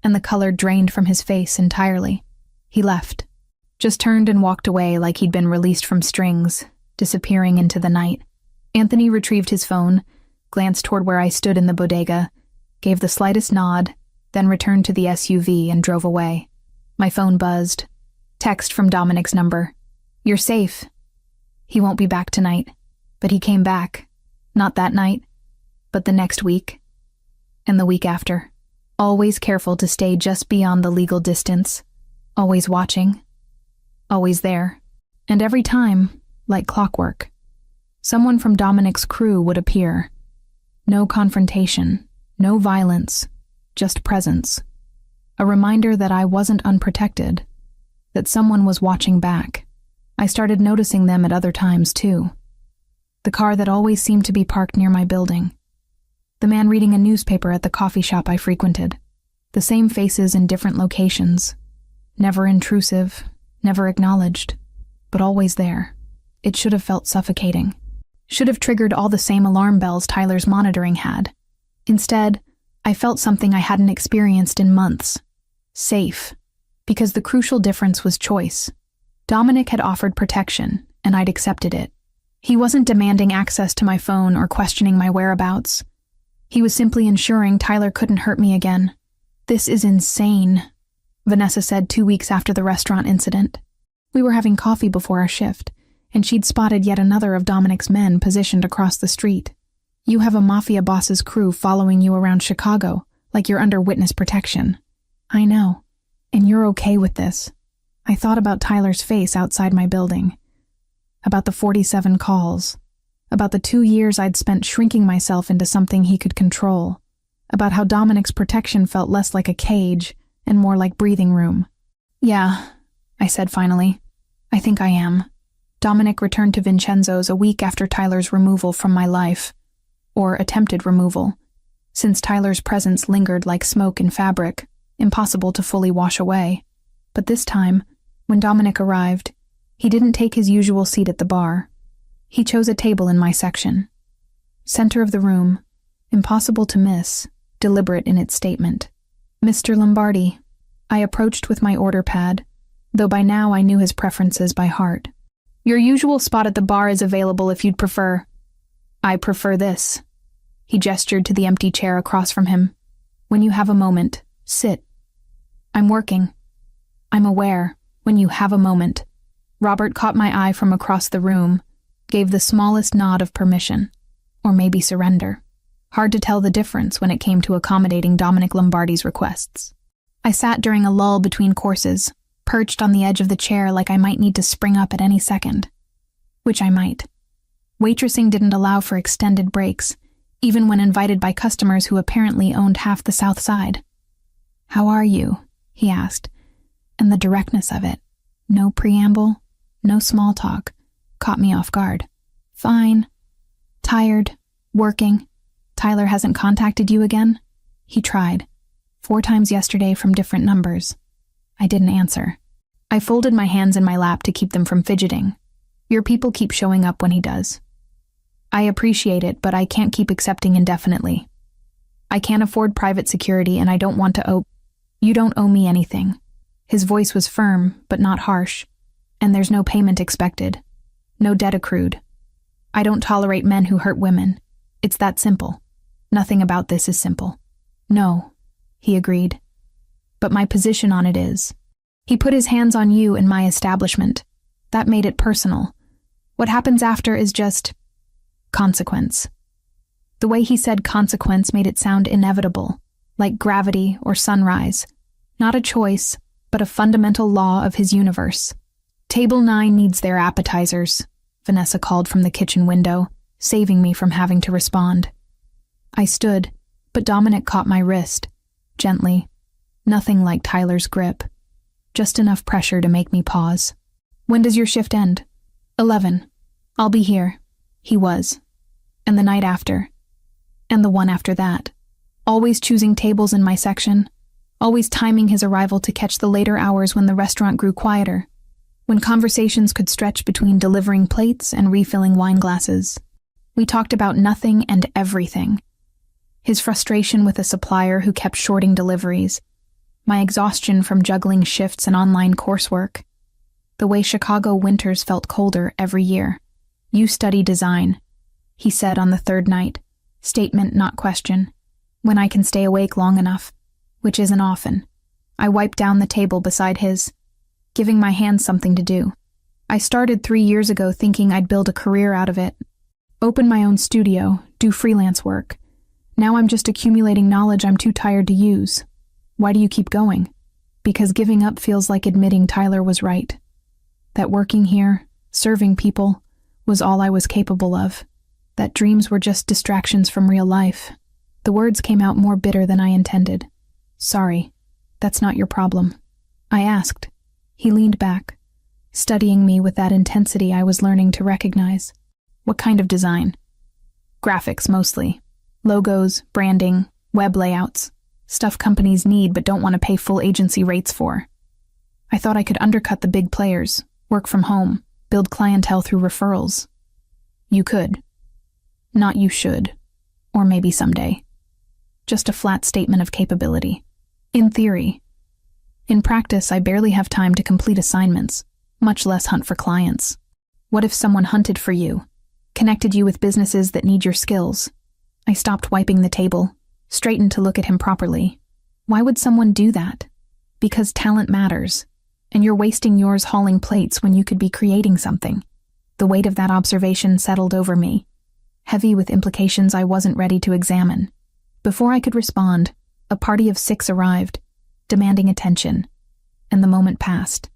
and the color drained from his face entirely. He left, just turned and walked away like he'd been released from strings, disappearing into the night. Anthony retrieved his phone, glanced toward where I stood in the bodega, gave the slightest nod, then returned to the SUV and drove away. My phone buzzed. Text from Dominic's number. You're safe. He won't be back tonight. But he came back. Not that night, but the next week. And the week after. Always careful to stay just beyond the legal distance. Always watching. Always there. And every time, like clockwork, someone from Dominic's crew would appear. No confrontation, no violence, just presence. A reminder that I wasn't unprotected, that someone was watching back. I started noticing them at other times, too. The car that always seemed to be parked near my building. The man reading a newspaper at the coffee shop I frequented. The same faces in different locations. Never intrusive, never acknowledged, but always there. It should have felt suffocating. Should have triggered all the same alarm bells Tyler's monitoring had. Instead, I felt something I hadn't experienced in months. Safe. Because the crucial difference was choice. Dominic had offered protection, and I'd accepted it. He wasn't demanding access to my phone or questioning my whereabouts. He was simply ensuring Tyler couldn't hurt me again. This is insane, Vanessa said 2 weeks after the restaurant incident. We were having coffee before our shift, and she'd spotted yet another of Dominic's men positioned across the street. You have a mafia boss's crew following you around Chicago, like you're under witness protection. I know, and you're okay with this. I thought about Tyler's face outside my building. About the 47 calls. About the 2 years I'd spent shrinking myself into something he could control. About how Dominic's protection felt less like a cage and more like breathing room. Yeah, I said finally. I think I am. Dominic returned to Vincenzo's a week after Tyler's removal from my life. Or attempted removal, since Tyler's presence lingered like smoke in fabric, impossible to fully wash away. But this time, when Dominic arrived, he didn't take his usual seat at the bar. He chose a table in my section. Center of the room, impossible to miss, deliberate in its statement. Mr. Lombardi, I approached with my order pad, though by now I knew his preferences by heart. Your usual spot at the bar is available if you'd prefer. I prefer this. He gestured to the empty chair across from him. When you have a moment, sit. I'm working. I'm aware, when you have a moment. Robert caught my eye from across the room, gave the smallest nod of permission, or maybe surrender. Hard to tell the difference when it came to accommodating Dominic Lombardi's requests. I sat during a lull between courses, perched on the edge of the chair like I might need to spring up at any second. Which I might. Waitressing didn't allow for extended breaks, even when invited by customers who apparently owned half the South Side. How are you? He asked, and the directness of it, no preamble, no small talk, caught me off guard. Fine. Tired. Working. Tyler hasn't contacted you again? He tried. 4 times yesterday from different numbers. I didn't answer. I folded my hands in my lap to keep them from fidgeting. Your people keep showing up when he does. I appreciate it, but I can't keep accepting indefinitely. I can't afford private security and I don't want to owe— You don't owe me anything. His voice was firm, but not harsh. And there's no payment expected. No debt accrued. I don't tolerate men who hurt women. It's that simple. Nothing about this is simple. No, he agreed. But my position on it is. He put his hands on you in my establishment. That made it personal. What happens after is just consequence. The way he said consequence made it sound inevitable, like gravity or sunrise. Not a choice, but a fundamental law of his universe. Table 9 needs their appetizers, Vanessa called from the kitchen window, saving me from having to respond. I stood, but Dominic caught my wrist, gently. Nothing like Tyler's grip. Just enough pressure to make me pause. When does your shift end? 11. I'll be here. He was. And the night after. And the one after that. Always choosing tables in my section. Always timing his arrival to catch the later hours when the restaurant grew quieter. When conversations could stretch between delivering plates and refilling wine glasses. We talked about nothing and everything. His frustration with a supplier who kept shorting deliveries. My exhaustion from juggling shifts and online coursework. The way Chicago winters felt colder every year. You study design, he said on the 3rd night. Statement, not question. When I can stay awake long enough, which isn't often. I wiped down the table beside his, giving my hands something to do. I started 3 years ago thinking I'd build a career out of it. Open my own studio, do freelance work. Now I'm just accumulating knowledge I'm too tired to use. Why do you keep going? Because giving up feels like admitting Tyler was right. That working here, serving people, was all I was capable of. That dreams were just distractions from real life. The words came out more bitter than I intended. Sorry, that's not your problem. I asked. He leaned back, studying me with that intensity I was learning to recognize. What kind of design? Graphics, mostly. Logos, branding, web layouts. Stuff companies need but don't want to pay full agency rates for. I thought I could undercut the big players, work from home, build clientele through referrals. You could. Not you should. Or maybe someday. Just a flat statement of capability. In theory. In practice, I barely have time to complete assignments, much less hunt for clients. What if someone hunted for you, connected you with businesses that need your skills? I stopped wiping the table, straightened to look at him properly. Why would someone do that? Because talent matters, and you're wasting yours hauling plates when you could be creating something. The weight of that observation settled over me, heavy with implications I wasn't ready to examine. Before I could respond, a party of 6 arrived, demanding attention, and the moment passed.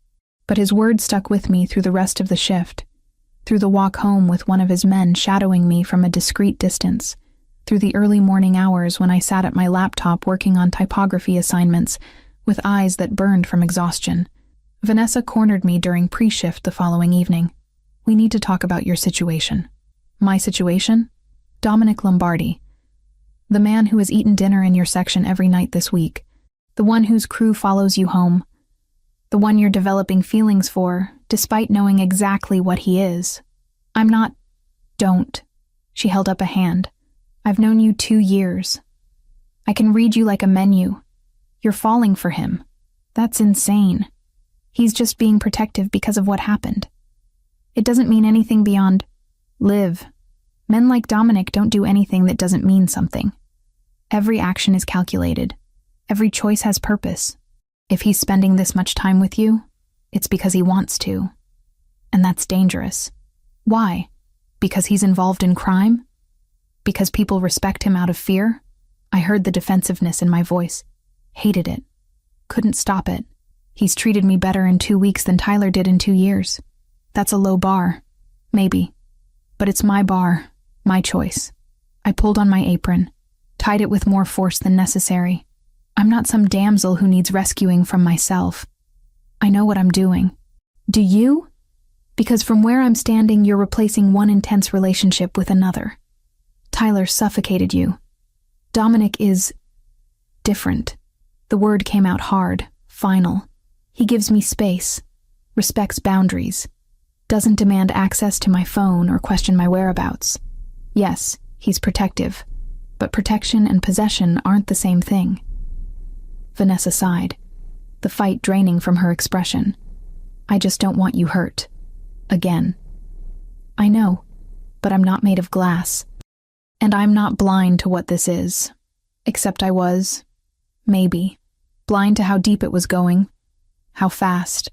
But his words stuck with me through the rest of the shift, through the walk home with one of his men shadowing me from a discreet distance, through the early morning hours when I sat at my laptop working on typography assignments with eyes that burned from exhaustion. Vanessa cornered me during pre-shift the following evening. We need to talk about your situation. My situation? Dominic Lombardi. The man who has eaten dinner in your section every night this week. The one whose crew follows you home. The one you're developing feelings for, despite knowing exactly what he is. I'm not— Don't. She held up a hand. I've known you 2 years. I can read you like a menu. You're falling for him. That's insane. He's just being protective because of what happened. It doesn't mean anything beyond live. Men like Dominic don't do anything that doesn't mean something. Every action is calculated. Every choice has purpose. If he's spending this much time with you, it's because he wants to. And that's dangerous. Why? Because he's involved in crime? Because people respect him out of fear? I heard the defensiveness in my voice. Hated it. Couldn't stop it. He's treated me better in 2 weeks than Tyler did in 2 years. That's a low bar. Maybe. But it's my bar, my choice. I pulled on my apron, tied it with more force than necessary. I'm not some damsel who needs rescuing from myself. I know what I'm doing. Do you? Because from where I'm standing, you're replacing one intense relationship with another. Tyler suffocated you. Dominic is different. The word came out hard, final. He gives me space, respects boundaries, doesn't demand access to my phone or question my whereabouts. Yes, he's protective, but protection and possession aren't the same thing. Vanessa sighed, the fight draining from her expression. I just don't want you hurt. Again. I know, but I'm not made of glass. And I'm not blind to what this is. Except I was, maybe, blind to how deep it was going, how fast,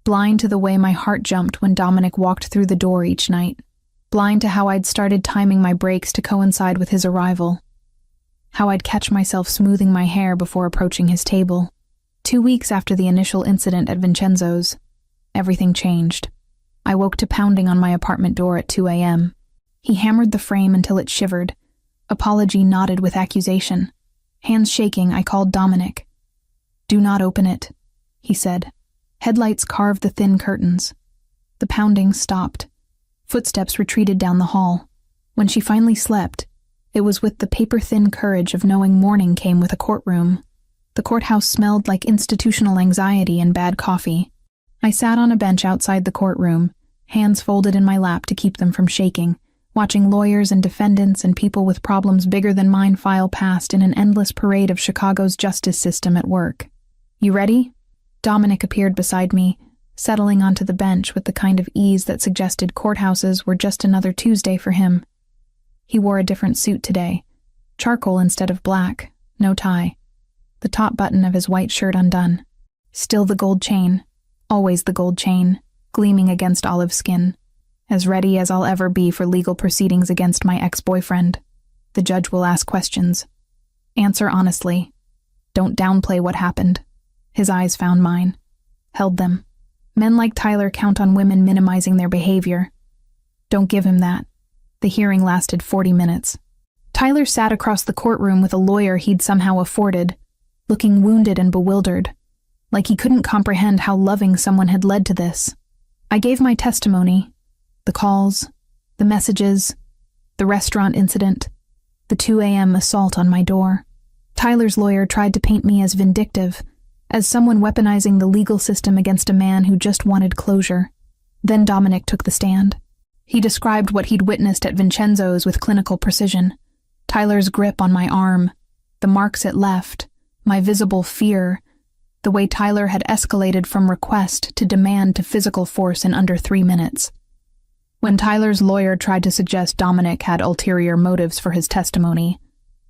blind to the way my heart jumped when Dominic walked through the door each night, blind to how I'd started timing my breaks to coincide with his arrival, how I'd catch myself smoothing my hair before approaching his table. 2 weeks after the initial incident at Vincenzo's, everything changed. I woke to pounding on my apartment door at 2 a.m. He hammered the frame until it shivered. Apology nodded with accusation. Hands shaking, I called Dominic. Do not open it, he said. Headlights carved the thin curtains. The pounding stopped. Footsteps retreated down the hall. When she finally slept, it was with the paper-thin courage of knowing morning came with a courtroom. The courthouse smelled like institutional anxiety and bad coffee. I sat on a bench outside the courtroom, hands folded in my lap to keep them from shaking, watching lawyers and defendants and people with problems bigger than mine file past in an endless parade of Chicago's justice system at work. You ready? Dominic appeared beside me, settling onto the bench with the kind of ease that suggested courthouses were just another Tuesday for him. He wore a different suit today, charcoal instead of black, no tie, the top button of his white shirt undone. Still the gold chain, always the gold chain, gleaming against olive skin. As ready as I'll ever be for legal proceedings against my ex-boyfriend. The judge will ask questions. Answer honestly. Don't downplay what happened. His eyes found mine. Held them. Men like Tyler count on women minimizing their behavior. Don't give him that. The hearing lasted 40 minutes. Tyler sat across the courtroom with a lawyer he'd somehow afforded, looking wounded and bewildered, like he couldn't comprehend how loving someone had led to this. I gave my testimony. The calls, the messages, the restaurant incident, the 2 a.m. assault on my door. Tyler's lawyer tried to paint me as vindictive, as someone weaponizing the legal system against a man who just wanted closure. Then Dominic took the stand. He described what he'd witnessed at Vincenzo's with clinical precision. Tyler's grip on my arm, the marks it left, my visible fear, the way Tyler had escalated from request to demand to physical force in under 3 minutes. When Tyler's lawyer tried to suggest Dominic had ulterior motives for his testimony,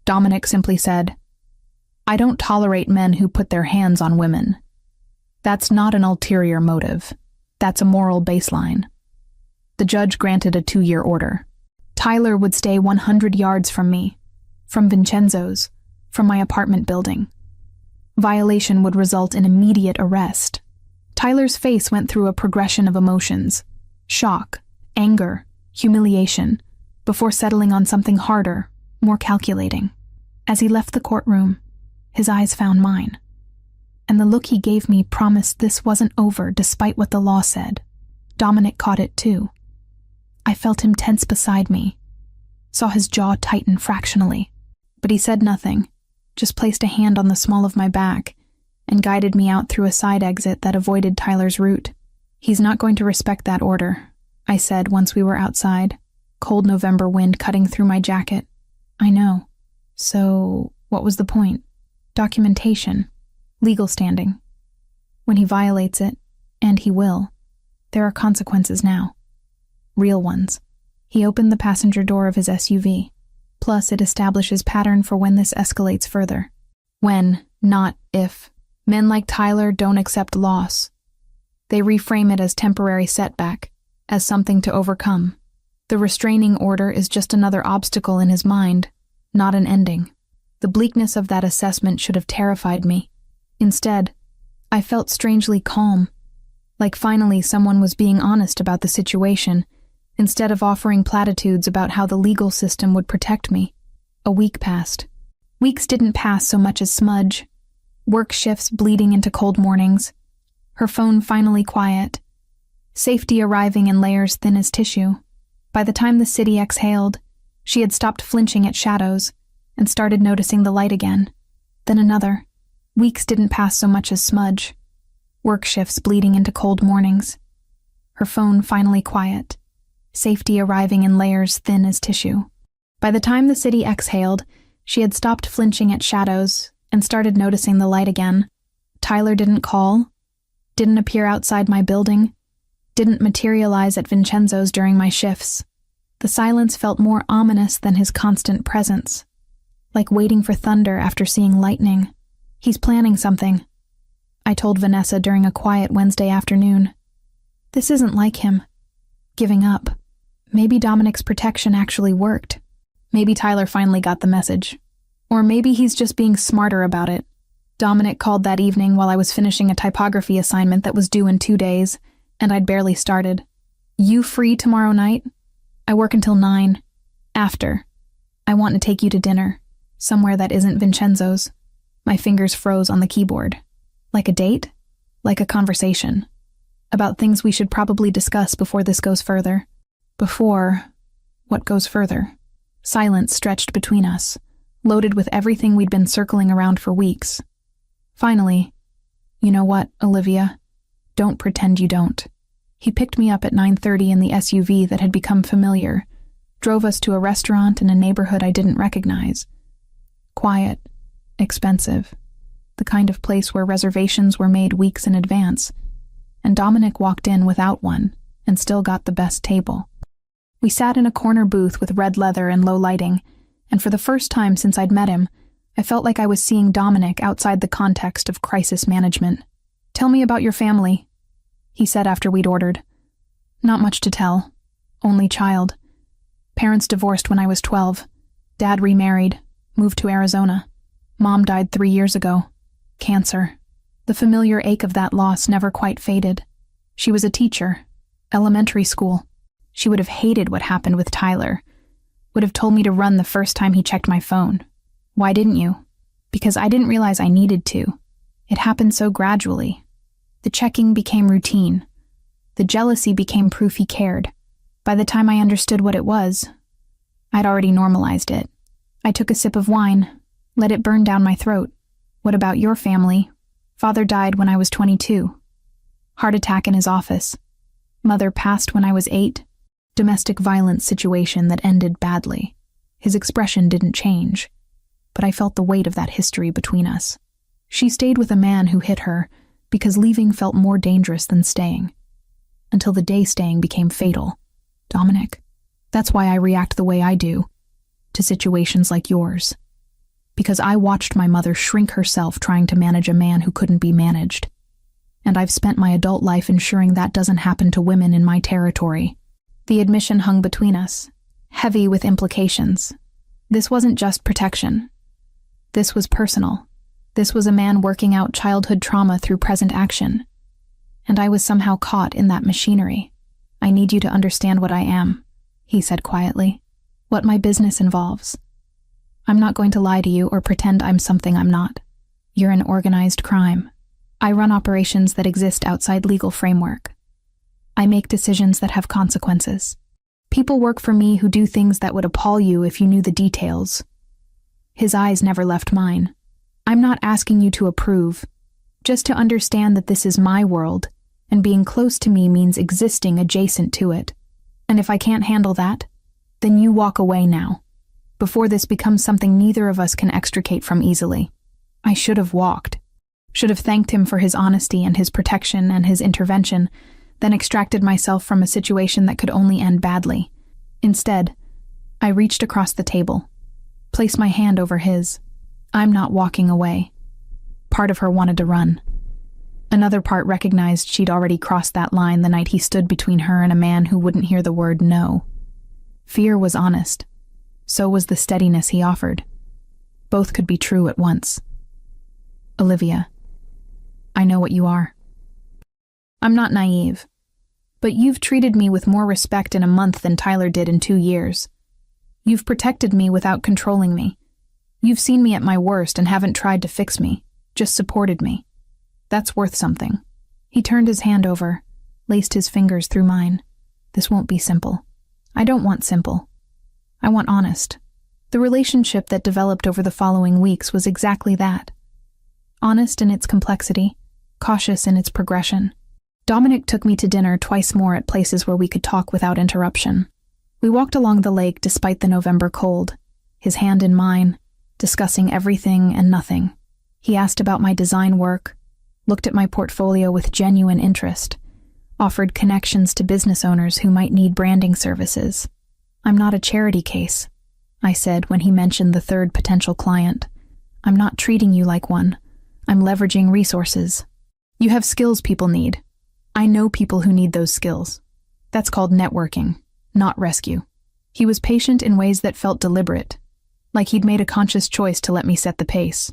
Dominic simply said, I don't tolerate men who put their hands on women. That's not an ulterior motive. That's a moral baseline. The judge granted a 2-year order. Tyler would stay 100 yards from me, from Vincenzo's, from my apartment building. Violation would result in immediate arrest. Tyler's face went through a progression of emotions. Shock, anger, humiliation, before settling on something harder, more calculating. As he left the courtroom, his eyes found mine. And the look he gave me promised this wasn't over despite what the law said. Dominic caught it too. I felt him tense beside me, saw his jaw tighten fractionally, but he said nothing, just placed a hand on the small of my back and guided me out through a side exit that avoided Tyler's route. He's not going to respect that order, I said once we were outside, cold November wind cutting through my jacket. I know. So, what was the point? Documentation. Legal standing. When he violates it, and he will, there are consequences now. Real ones. He opened the passenger door of his SUV. Plus, it establishes pattern for when this escalates further. When, not if. Men like Tyler don't accept loss. They reframe it as temporary setback, as something to overcome. The restraining order is just another obstacle in his mind, not an ending. The bleakness of that assessment should have terrified me. Instead, I felt strangely calm, like finally someone was being honest about the situation, instead of offering platitudes about how the legal system would protect me. A week passed. Weeks didn't pass so much as smudge. Work shifts bleeding into cold mornings. Her phone finally quiet. Safety arriving in layers thin as tissue. By the time the city exhaled, she had stopped flinching at shadows and started noticing the light again. Then another. Weeks didn't pass so much as smudge. Work shifts bleeding into cold mornings. Her phone finally quiet. Safety arriving in layers thin as tissue. By the time the city exhaled, she had stopped flinching at shadows and started noticing the light again. Tyler didn't call, didn't appear outside my building, didn't materialize at Vincenzo's during my shifts. The silence felt more ominous than his constant presence, like waiting for thunder after seeing lightning. He's planning something, I told Vanessa during a quiet Wednesday afternoon. This isn't like him. Giving up. Maybe Dominic's protection actually worked. Maybe Tyler finally got the message. Or maybe he's just being smarter about it. Dominic called that evening while I was finishing a typography assignment that was due in 2 days, and I'd barely started. You free tomorrow night? I work until 9. After. I want to take you to dinner. Somewhere that isn't Vincenzo's. My fingers froze on the keyboard. Like a date? Like a conversation. About things we should probably discuss before this goes further. Before what goes further? Silence stretched between us, loaded with everything we'd been circling around for weeks. Finally, you know what, Olivia? Don't pretend you don't. He picked me up at 9:30 in the SUV that had become familiar, drove us to a restaurant in a neighborhood I didn't recognize. Quiet, expensive, the kind of place where reservations were made weeks in advance, and Dominic walked in without one and still got the best table. We sat in a corner booth with red leather and low lighting, and for the first time since I'd met him, I felt like I was seeing Dominic outside the context of crisis management. Tell me about your family, he said after we'd ordered. Not much to tell. Only child. Parents divorced when I was 12. Dad remarried, moved to Arizona. Mom died 3 years ago. Cancer. The familiar ache of that loss never quite faded. She was a teacher. Elementary school. She would have hated what happened with Tyler. Would have told me to run the first time he checked my phone. Why didn't you? Because I didn't realize I needed to. It happened so gradually. The checking became routine. The jealousy became proof he cared. By the time I understood what it was, I'd already normalized it. I took a sip of wine, let it burn down my throat. What about your family? Father died when I was 22. Heart attack in his office. Mother passed when I was 8. Domestic violence situation that ended badly. His expression didn't change, but I felt the weight of that history between us. She stayed with a man who hit her because leaving felt more dangerous than staying. Until the day staying became fatal. Dominic, that's why I react the way I do to situations like yours. Because I watched my mother shrink herself trying to manage a man who couldn't be managed. And I've spent my adult life ensuring that doesn't happen to women in my territory. The admission hung between us, heavy with implications. This wasn't just protection. This was personal. This was a man working out childhood trauma through present action. And I was somehow caught in that machinery. I need you to understand what I am, he said quietly. What my business involves. I'm not going to lie to you or pretend I'm something I'm not. You're an organized crime. I run operations that exist outside legal framework. I make decisions that have consequences. People work for me who do things that would appall you if you knew the details. His eyes never left mine. I'm not asking you to approve, just to understand that this is my world, and being close to me means existing adjacent to it. And if I can't handle that, then you walk away now. before this becomes something neither of us can extricate from easily. I should have walked. Should have thanked him for his honesty and his protection and his intervention, then extracted myself from a situation that could only end badly. Instead, I reached across the table, placed my hand over his. I'm not walking away. Part of her wanted to run. Another part recognized she'd already crossed that line the night he stood between her and a man who wouldn't hear the word no. Fear was honest. So was the steadiness he offered. Both could be true at once. Olivia, I know what you are. I'm not naive, but you've treated me with more respect in a month than Tyler did in 2 years. You've protected me without controlling me. You've seen me at my worst and haven't tried to fix me, just supported me. That's worth something. He turned his hand over, laced his fingers through mine. This won't be simple. I don't want simple. I want honest. The relationship that developed over the following weeks was exactly that. Honest in its complexity, cautious in its progression. Dominic took me to dinner twice more at places where we could talk without interruption. We walked along the lake despite the November cold, his hand in mine, discussing everything and nothing. He asked about my design work, looked at my portfolio with genuine interest, offered connections to business owners who might need branding services. I'm not a charity case, I said when he mentioned the third potential client. I'm not treating you like one. I'm leveraging resources. You have skills people need. I know people who need those skills. That's called networking, not rescue. He was patient in ways that felt deliberate, like he'd made a conscious choice to let me set the pace.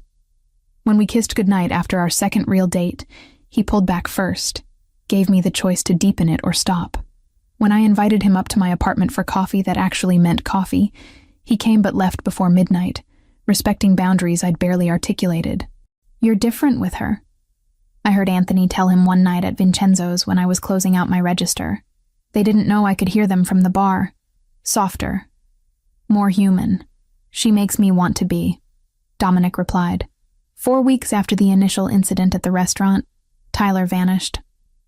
When we kissed goodnight after our second real date, he pulled back first, gave me the choice to deepen it or stop. When I invited him up to my apartment for coffee that actually meant coffee, he came but left before midnight, respecting boundaries I'd barely articulated. You're different with her, I heard Anthony tell him one night at Vincenzo's when I was closing out my register. They didn't know I could hear them from the bar. Softer. More human. She makes me want to be, Dominic replied. 4 weeks after the initial incident at the restaurant, Tyler vanished.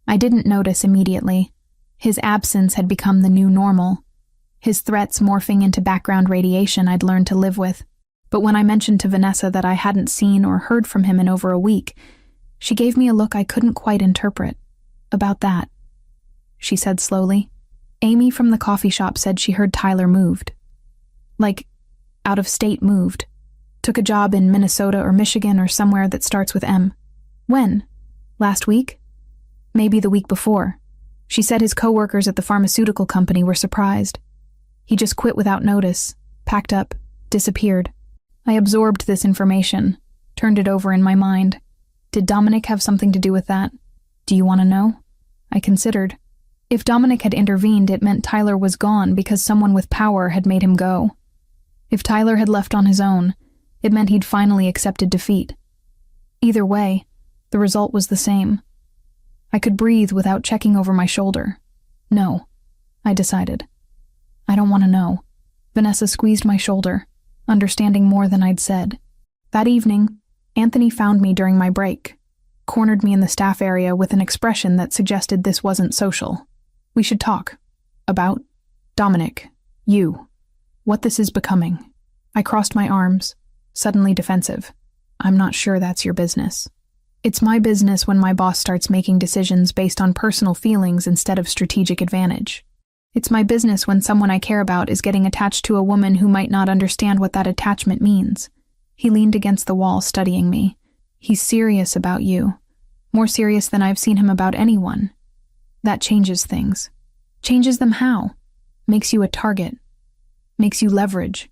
I didn't notice immediately. His absence had become the new normal. His threats morphing into background radiation I'd learned to live with. But when I mentioned to Vanessa that I hadn't seen or heard from him in over a week, she gave me a look I couldn't quite interpret. About that, she said slowly. Amy from the coffee shop said she heard Tyler moved. Like, out of state moved. Took a job in Minnesota or Michigan or somewhere that starts with M. When? Last week? Maybe the week before. She said his coworkers at the pharmaceutical company were surprised. He just quit without notice, packed up, disappeared. I absorbed this information, turned it over in my mind. Did Dominic have something to do with that? Do you want to know? I considered. If Dominic had intervened, it meant Tyler was gone because someone with power had made him go. If Tyler had left on his own, it meant he'd finally accepted defeat. Either way, the result was the same. I could breathe without checking over my shoulder. No, I decided. I don't want to know. Vanessa squeezed my shoulder, understanding more than I'd said. That evening, Anthony found me during my break, cornered me in the staff area with an expression that suggested this wasn't social. We should talk. About Dominic, you, what this is becoming. I crossed my arms, suddenly defensive. I'm not sure that's your business. It's my business when my boss starts making decisions based on personal feelings instead of strategic advantage. It's my business when someone I care about is getting attached to a woman who might not understand what that attachment means. He leaned against the wall, studying me. He's serious about you. More serious than I've seen him about anyone. That changes things. Changes them how? Makes you a target. Makes you leverage.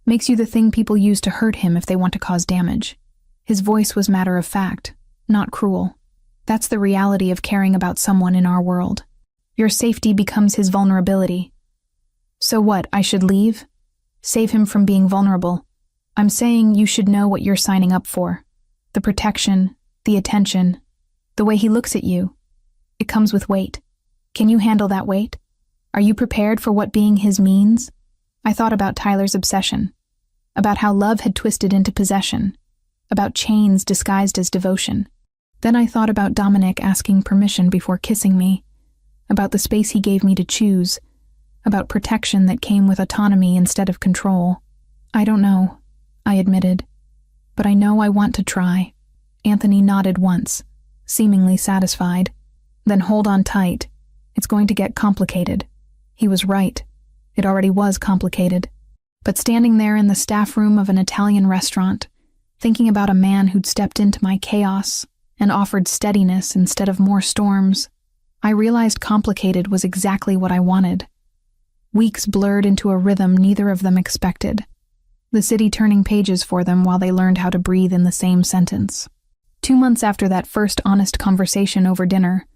Makes you the thing people use to hurt him if they want to cause damage. His voice was matter of fact, not cruel. That's the reality of caring about someone in our world. Your safety becomes his vulnerability. So what, I should leave? Save him from being vulnerable. I'm saying you should know what you're signing up for. The protection, the attention, the way he looks at you. It comes with weight. Can you handle that weight? Are you prepared for what being his means? I thought about Tyler's obsession, about how love had twisted into possession, about chains disguised as devotion. Then I thought about Dominic asking permission before kissing me, about the space he gave me to choose, about protection that came with autonomy instead of control. I don't know, I admitted, but I know I want to try. Anthony nodded once, seemingly satisfied. Then hold on tight. It's going to get complicated. He was right. It already was complicated. But standing there in the staff room of an Italian restaurant, thinking about a man who'd stepped into my chaos and offered steadiness instead of more storms, I realized complicated was exactly what I wanted. Weeks blurred into a rhythm neither of them expected, the city turning pages for them while they learned how to breathe in the same sentence. 2 months after that first honest conversation over dinner,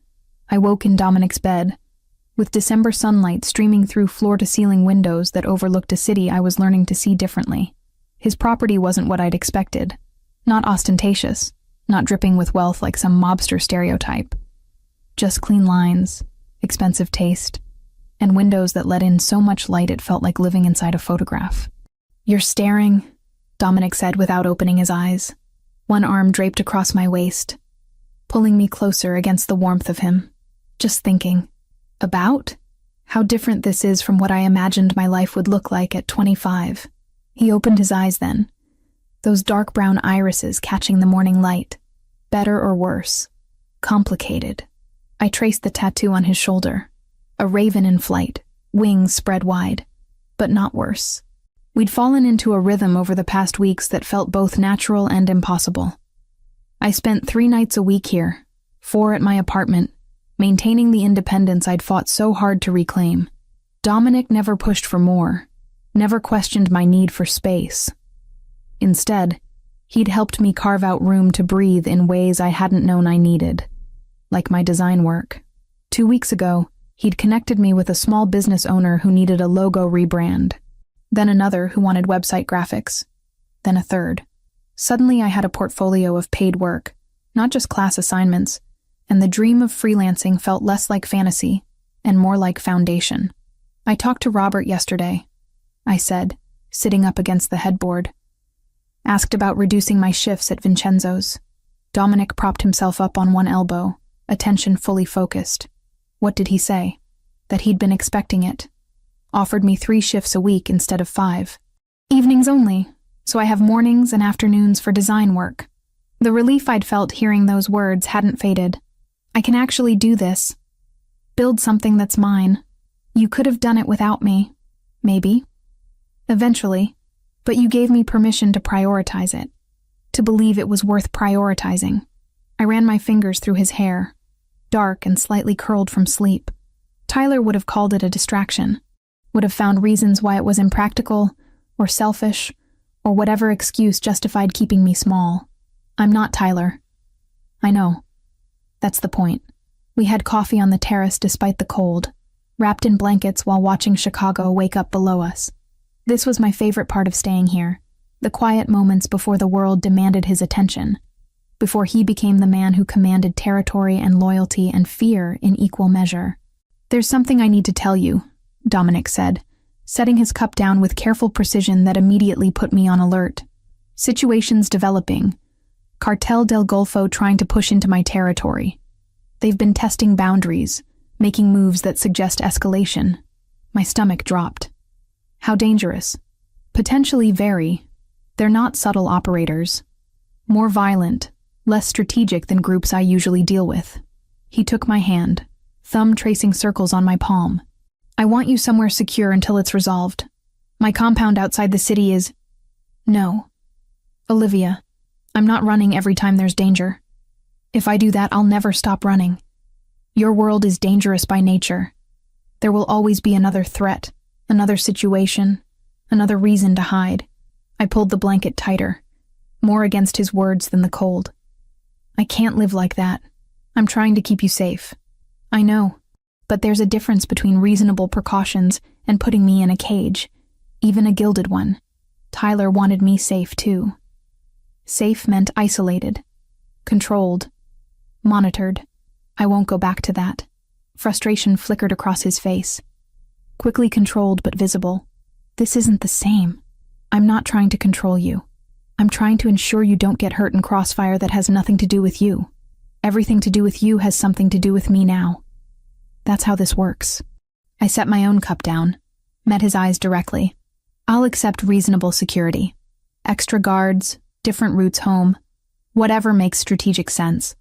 I woke in Dominic's bed, with December sunlight streaming through floor-to-ceiling windows that overlooked a city I was learning to see differently. His property wasn't what I'd expected. Not ostentatious, not dripping with wealth like some mobster stereotype. Just clean lines, expensive taste, and windows that let in so much light it felt like living inside a photograph. "You're staring," Dominic said without opening his eyes, one arm draped across my waist, pulling me closer against the warmth of him. Just thinking. About? How different this is from what I imagined my life would look like at 25. He opened his eyes then, those dark brown irises catching the morning light. Better or worse? Complicated. I traced the tattoo on his shoulder. A raven in flight, wings spread wide. But not worse. We'd fallen into a rhythm over the past weeks that felt both natural and impossible. I spent 3 nights a week here, 4 at my apartment, maintaining the independence I'd fought so hard to reclaim. Dominic never pushed for more, never questioned my need for space. Instead, he'd helped me carve out room to breathe in ways I hadn't known I needed, like my design work. 2 weeks ago, he'd connected me with a small business owner who needed a logo rebrand, then another who wanted website graphics, then a third. Suddenly I had a portfolio of paid work, not just class assignments, and the dream of freelancing felt less like fantasy and more like foundation. "I talked to Robert yesterday," I said, sitting up against the headboard. "Asked about reducing my shifts at Vincenzo's." Dominic propped himself up on one elbow, attention fully focused. What did he say? That he'd been expecting it. Offered me 3 shifts a week instead of 5. Evenings only, so I have mornings and afternoons for design work. The relief I'd felt hearing those words hadn't faded. I can actually do this. Build something that's mine. You could have done it without me. Maybe. Eventually. But you gave me permission to prioritize it. To believe it was worth prioritizing. I ran my fingers through his hair, dark and slightly curled from sleep. Tyler would have called it a distraction. Would have found reasons why it was impractical, or selfish, or whatever excuse justified keeping me small. I'm not Tyler. I know. That's the point. We had coffee on the terrace despite the cold, wrapped in blankets while watching Chicago wake up below us. This was my favorite part of staying here, the quiet moments before the world demanded his attention, before he became the man who commanded territory and loyalty and fear in equal measure. "There's something I need to tell you," Dominic said, setting his cup down with careful precision that immediately put me on alert. "Situation's developing. Cartel del Golfo trying to push into my territory. They've been testing boundaries, making moves that suggest escalation." My stomach dropped. "How dangerous?" "Potentially very. They're not subtle operators. More violent, less strategic than groups I usually deal with." He took my hand, thumb tracing circles on my palm. "I want you somewhere secure until it's resolved. My compound outside the city is—" "No. Olivia, I'm not running every time there's danger. If I do that, I'll never stop running. Your world is dangerous by nature. There will always be another threat, another situation, another reason to hide." I pulled the blanket tighter, more against his words than the cold. "I can't live like that. I'm trying to keep you safe." "I know, but there's a difference between reasonable precautions and putting me in a cage, even a gilded one. Tyler wanted me safe too. Safe meant isolated, controlled, monitored. I won't go back to that." Frustration flickered across his face. Quickly controlled but visible. "This isn't the same. I'm not trying to control you. I'm trying to ensure you don't get hurt in crossfire that has nothing to do with you. Everything to do with you has something to do with me now. That's how this works." I set my own cup down, met his eyes directly. I'll accept reasonable security. Extra guards, different routes home, whatever makes strategic sense.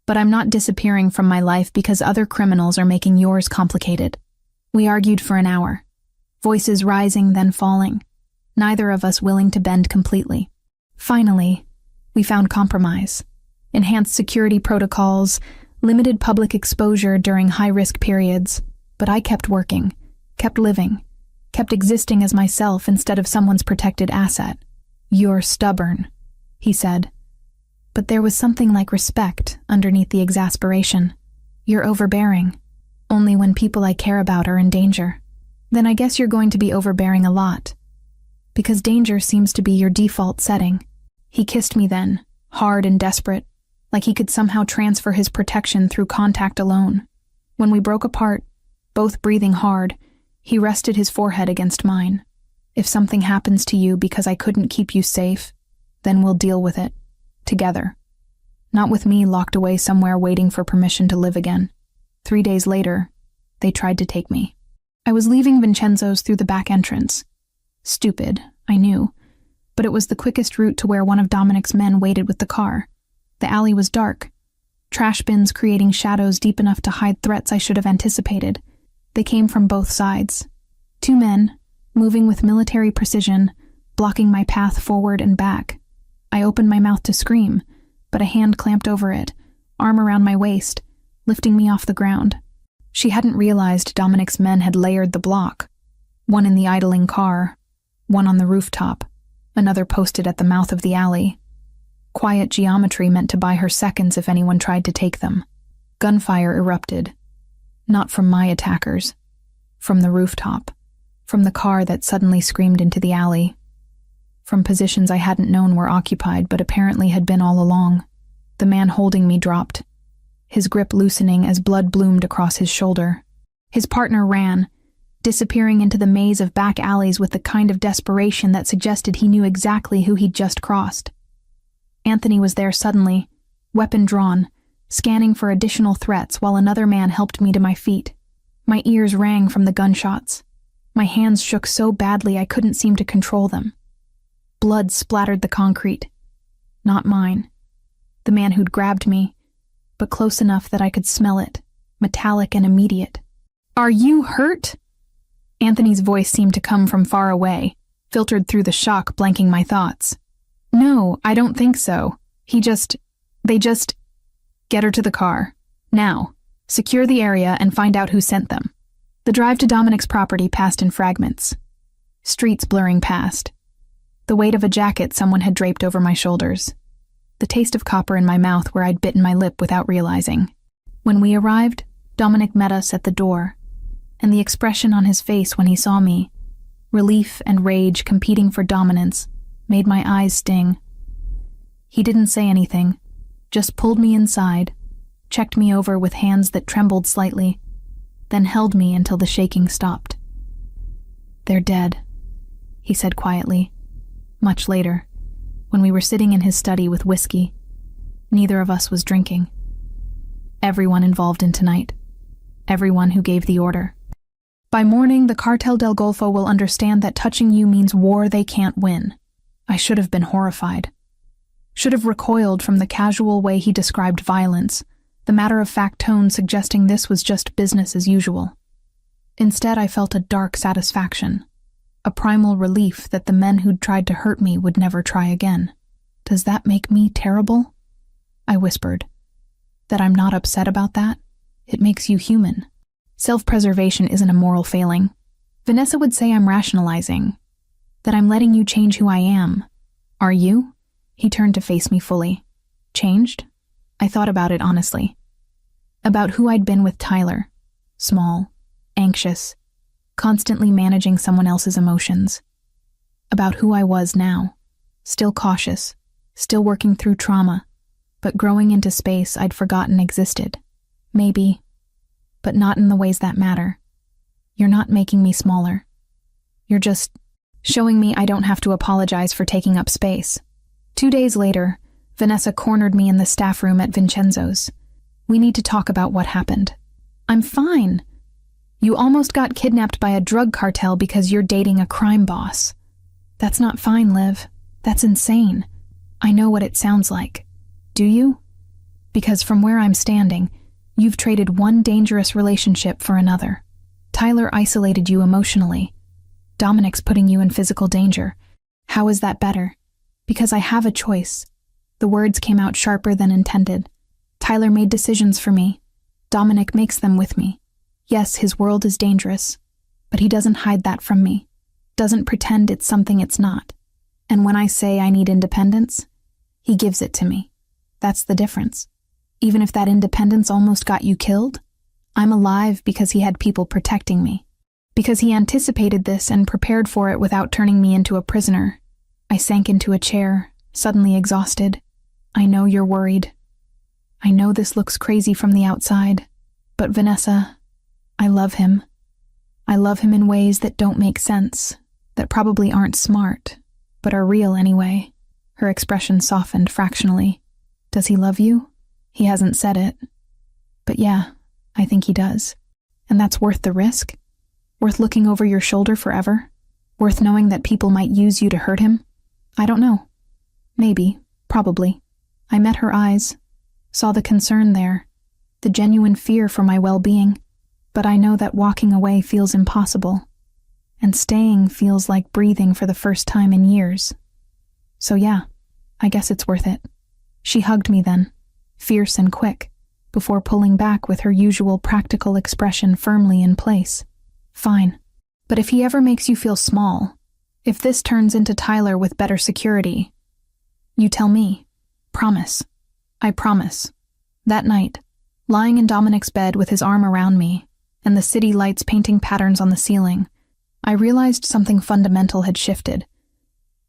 But I'm not disappearing from my life because other criminals are making yours complicated. We argued for an hour, voices rising then falling, neither of us willing to bend completely. Finally, we found compromise. Enhanced security protocols, limited public exposure during high-risk periods, but I kept working, kept living, kept existing as myself instead of someone's protected asset. "You're stubborn," he said. But there was something like respect underneath the exasperation. "You're overbearing. Only when people I care about are in danger. Then I guess you're going to be overbearing a lot. Because danger seems to be your default setting." He kissed me then, hard and desperate, like he could somehow transfer his protection through contact alone. When we broke apart, both breathing hard, he rested his forehead against mine. "If something happens to you because I couldn't keep you safe, then we'll deal with it. Together. Not with me locked away somewhere waiting for permission to live again." 3 days later, they tried to take me. I was leaving Vincenzo's through the back entrance. Stupid, I knew, but it was the quickest route to where one of Dominic's men waited with the car. The alley was dark, trash bins creating shadows deep enough to hide threats I should have anticipated. They came from both sides. 2 men, moving with military precision, blocking my path forward and back. I opened my mouth to scream, but a hand clamped over it, arm around my waist, lifting me off the ground. She hadn't realized Dominic's men had layered the block. One in the idling car, one on the rooftop, another posted at the mouth of the alley. Quiet geometry meant to buy her seconds if anyone tried to take them. Gunfire erupted. Not from my attackers. From the rooftop. From the car that suddenly screamed into the alley. From positions I hadn't known were occupied but apparently had been all along. The man holding me dropped, his grip loosening as blood bloomed across his shoulder. His partner ran, disappearing into the maze of back alleys with the kind of desperation that suggested he knew exactly who he'd just crossed. Anthony was there suddenly, weapon drawn, scanning for additional threats while another man helped me to my feet. My ears rang from the gunshots. My hands shook so badly I couldn't seem to control them. Blood splattered the concrete. Not mine. The man who'd grabbed me, but close enough that I could smell it, metallic and immediate. "Are you hurt?" Anthony's voice seemed to come from far away, filtered through the shock blanking my thoughts. "No, I don't think so. They just... Get her to the car. Now. Secure the area and find out who sent them." The drive to Dominic's property passed in fragments. Streets blurring past. The weight of a jacket someone had draped over my shoulders. The taste of copper in my mouth where I'd bitten my lip without realizing. When we arrived, Dominic met us at the door, and the expression on his face when he saw me, relief and rage competing for dominance, made my eyes sting. He didn't say anything, just pulled me inside, checked me over with hands that trembled slightly, then held me until the shaking stopped. "They're dead," he said quietly. Much later, when we were sitting in his study with whiskey, neither of us was drinking. Everyone involved in tonight. Everyone who gave the order. By morning, the Cartel del Golfo will understand that touching you means war they can't win. I should have been horrified. Should have recoiled from the casual way he described violence, the matter-of-fact tone suggesting this was just business as usual. Instead, I felt a dark satisfaction, a primal relief that the men who'd tried to hurt me would never try again. "Does that make me terrible?" I whispered. "That I'm not upset about that? It makes you human. Self-preservation isn't a moral failing. Vanessa would say I'm rationalizing, that I'm letting you change who I am. Are you?" He turned to face me fully. Changed? I thought about it honestly. About who I'd been with Tyler. Small, anxious, constantly managing someone else's emotions. About who I was now. Still cautious, still working through trauma, but growing into space I'd forgotten existed. Maybe, but not in the ways that matter. You're not making me smaller. You're just showing me I don't have to apologize for taking up space. 2 days later, Vanessa cornered me in the staff room at Vincenzo's. "We need to talk about what happened." "I'm fine. You almost got kidnapped by a drug cartel because you're dating a crime boss." That's not fine, Liv. That's insane. I know what it sounds like. Do you? Because from where I'm standing, you've traded one dangerous relationship for another. Tyler isolated you emotionally. Dominic's putting you in physical danger. How is that better? Because I have a choice. The words came out sharper than intended. Tyler made decisions for me. Dominic makes them with me. Yes, his world is dangerous, but he doesn't hide that from me. Doesn't pretend it's something it's not. And when I say I need independence, he gives it to me. That's the difference. Even if that independence almost got you killed, I'm alive because he had people protecting me. Because he anticipated this and prepared for it without turning me into a prisoner. I sank into a chair, suddenly exhausted. I know you're worried. I know this looks crazy from the outside, but Vanessa, I love him. I love him in ways that don't make sense, that probably aren't smart, but are real anyway. Her expression softened fractionally. Does he love you? He hasn't said it. But yeah, I think he does. And that's worth the risk? Worth looking over your shoulder forever? Worth knowing that people might use you to hurt him? I don't know. Maybe, probably. I met her eyes, saw the concern there, the genuine fear for my well-being, but I know that walking away feels impossible, and staying feels like breathing for the first time in years. So yeah, I guess it's worth it. She hugged me then, fierce and quick, before pulling back with her usual practical expression firmly in place. Fine. But if he ever makes you feel small, if this turns into Tyler with better security, you tell me. Promise. I promise. That night, lying in Dominic's bed with his arm around me, and the city lights painting patterns on the ceiling, I realized something fundamental had shifted.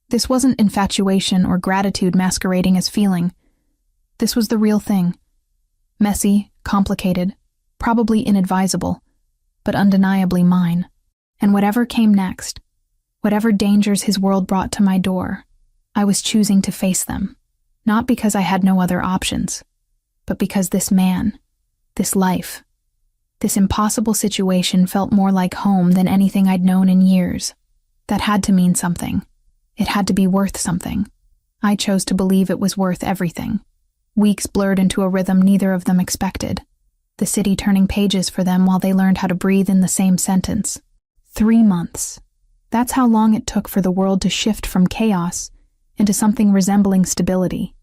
This wasn't infatuation or gratitude masquerading as feeling. This was the real thing. Messy, complicated, probably inadvisable, but undeniably mine. And whatever came next, whatever dangers his world brought to my door, I was choosing to face them. Not because I had no other options, but because this man, this life, this impossible situation felt more like home than anything I'd known in years. That had to mean something. It had to be worth something. I chose to believe it was worth everything. Weeks blurred into a rhythm neither of them expected. The city turning pages for them while they learned how to breathe in the same sentence. 3 months. That's how long it took for the world to shift from chaos into something resembling stability.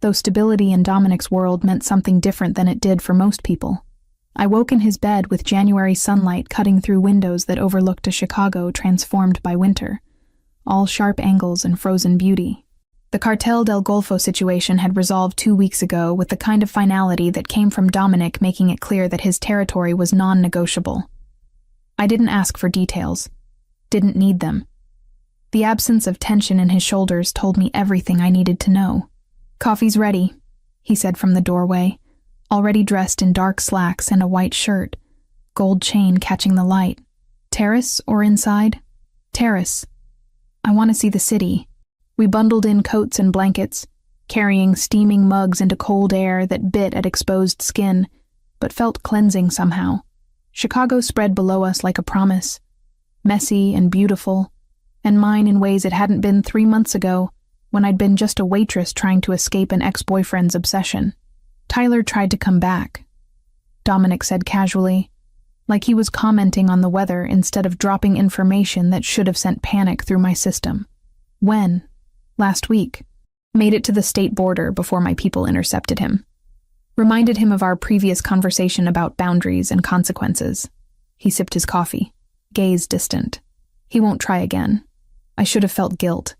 Though stability in Dominic's world meant something different than it did for most people. I woke in his bed with January sunlight cutting through windows that overlooked a Chicago transformed by winter, all sharp angles and frozen beauty. The Cartel del Golfo situation had resolved 2 weeks ago with the kind of finality that came from Dominic making it clear that his territory was non-negotiable. I didn't ask for details, didn't need them. The absence of tension in his shoulders told me everything I needed to know. "Coffee's ready," he said from the doorway, already dressed in dark slacks and a white shirt, gold chain catching the light. "Terrace or inside?" "Terrace. I want to see the city." We bundled in coats and blankets, carrying steaming mugs into cold air that bit at exposed skin, but felt cleansing somehow. Chicago spread below us like a promise, messy and beautiful, and mine in ways it hadn't been 3 months ago, when I'd been just a waitress trying to escape an ex-boyfriend's obsession. Tyler tried to come back, Dominic said casually, like he was commenting on the weather instead of dropping information that should have sent panic through my system. When? Last week. Made it to the state border before my people intercepted him. Reminded him of our previous conversation about boundaries and consequences. He sipped his coffee, gaze distant. He won't try again. I should have felt guilt.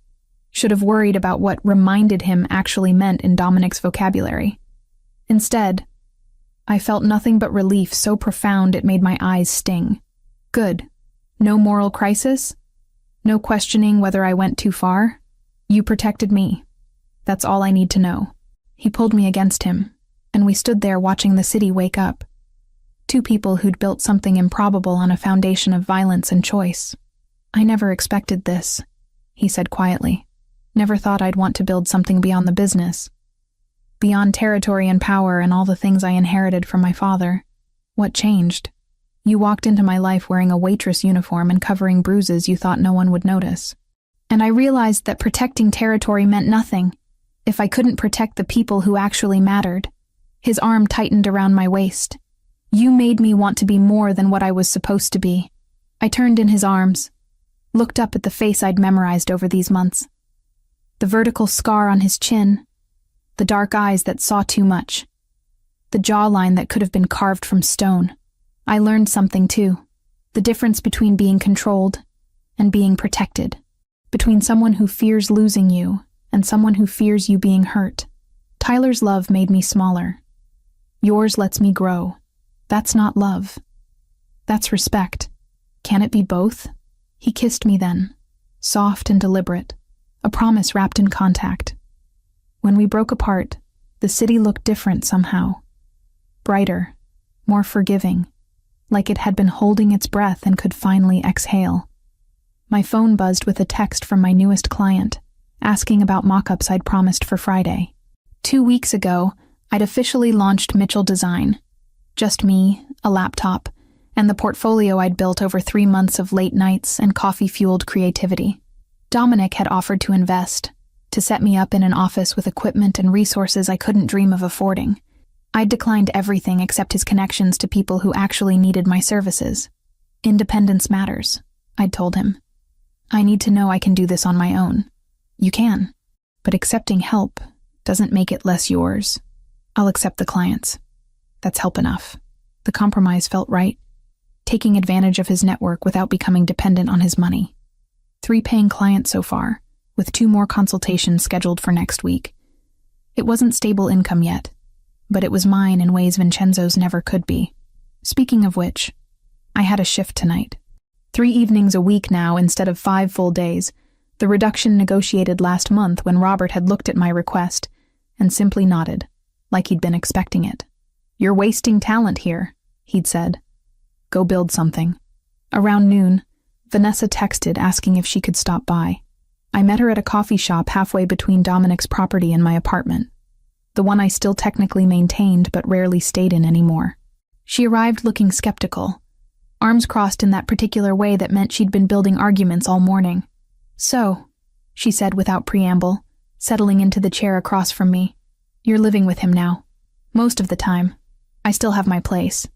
Should have worried about what reminded him actually meant in Dominic's vocabulary. Instead, I felt nothing but relief so profound it made my eyes sting. Good. No moral crisis? No questioning whether I went too far? You protected me. That's all I need to know. He pulled me against him, and we stood there watching the city wake up. 2 people who'd built something improbable on a foundation of violence and choice. "I never expected this," he said quietly. "Never thought I'd want to build something beyond the business. Beyond territory and power and all the things I inherited from my father. What changed? You walked into my life wearing a waitress uniform and covering bruises you thought no one would notice. And I realized that protecting territory meant nothing if I couldn't protect the people who actually mattered. His arm tightened around my waist. You made me want to be more than what I was supposed to be. I turned in his arms, looked up at the face I'd memorized over these months. The vertical scar on his chin, the dark eyes that saw too much, the jawline that could have been carved from stone. I learned something too, the difference between being controlled and being protected, between someone who fears losing you and someone who fears you being hurt. Tyler's love made me smaller. Yours lets me grow. That's not love. That's respect. Can it be both? He kissed me then, soft and deliberate, a promise wrapped in contact. When we broke apart, the city looked different somehow. Brighter, more forgiving, like it had been holding its breath and could finally exhale. My phone buzzed with a text from my newest client, asking about mock-ups I'd promised for Friday. 2 weeks ago, I'd officially launched Mitchell Design. Just me, a laptop, and the portfolio I'd built over 3 months of late nights and coffee-fueled creativity. Dominic had offered to invest, to set me up in an office with equipment and resources I couldn't dream of affording. I'd declined everything except his connections to people who actually needed my services. Independence matters, I'd told him. I need to know I can do this on my own. You can, but accepting help doesn't make it less yours. I'll accept the clients. That's help enough. The compromise felt right, taking advantage of his network without becoming dependent on his money. 3 paying clients so far, with 2 more consultations scheduled for next week. It wasn't stable income yet, but it was mine in ways Vincenzo's never could be. Speaking of which, I had a shift tonight. 3 evenings a week now instead of 5 full days, the reduction negotiated last month when Robert had looked at my request and simply nodded, like he'd been expecting it. You're wasting talent here, he'd said. Go build something. Around noon, Vanessa texted asking if she could stop by. I met her at a coffee shop halfway between Dominic's property and my apartment, the one I still technically maintained but rarely stayed in anymore. She arrived looking skeptical, arms crossed in that particular way that meant she'd been building arguments all morning. So, she said without preamble, settling into the chair across from me, you're living with him now. Most of the time. I still have my place.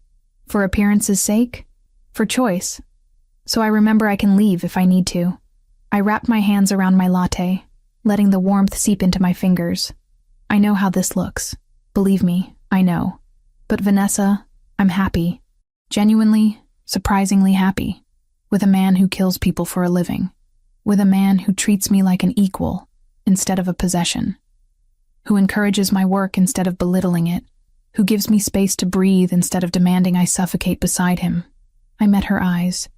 For appearance's sake? For choice. So I remember I can leave if I need to. I wrapped my hands around my latte, letting the warmth seep into my fingers. I know how this looks. Believe me, I know. But Vanessa, I'm happy. Genuinely, surprisingly happy. With a man who kills people for a living. With a man who treats me like an equal instead of a possession. Who encourages my work instead of belittling it. Who gives me space to breathe instead of demanding I suffocate beside him. I met her eyes,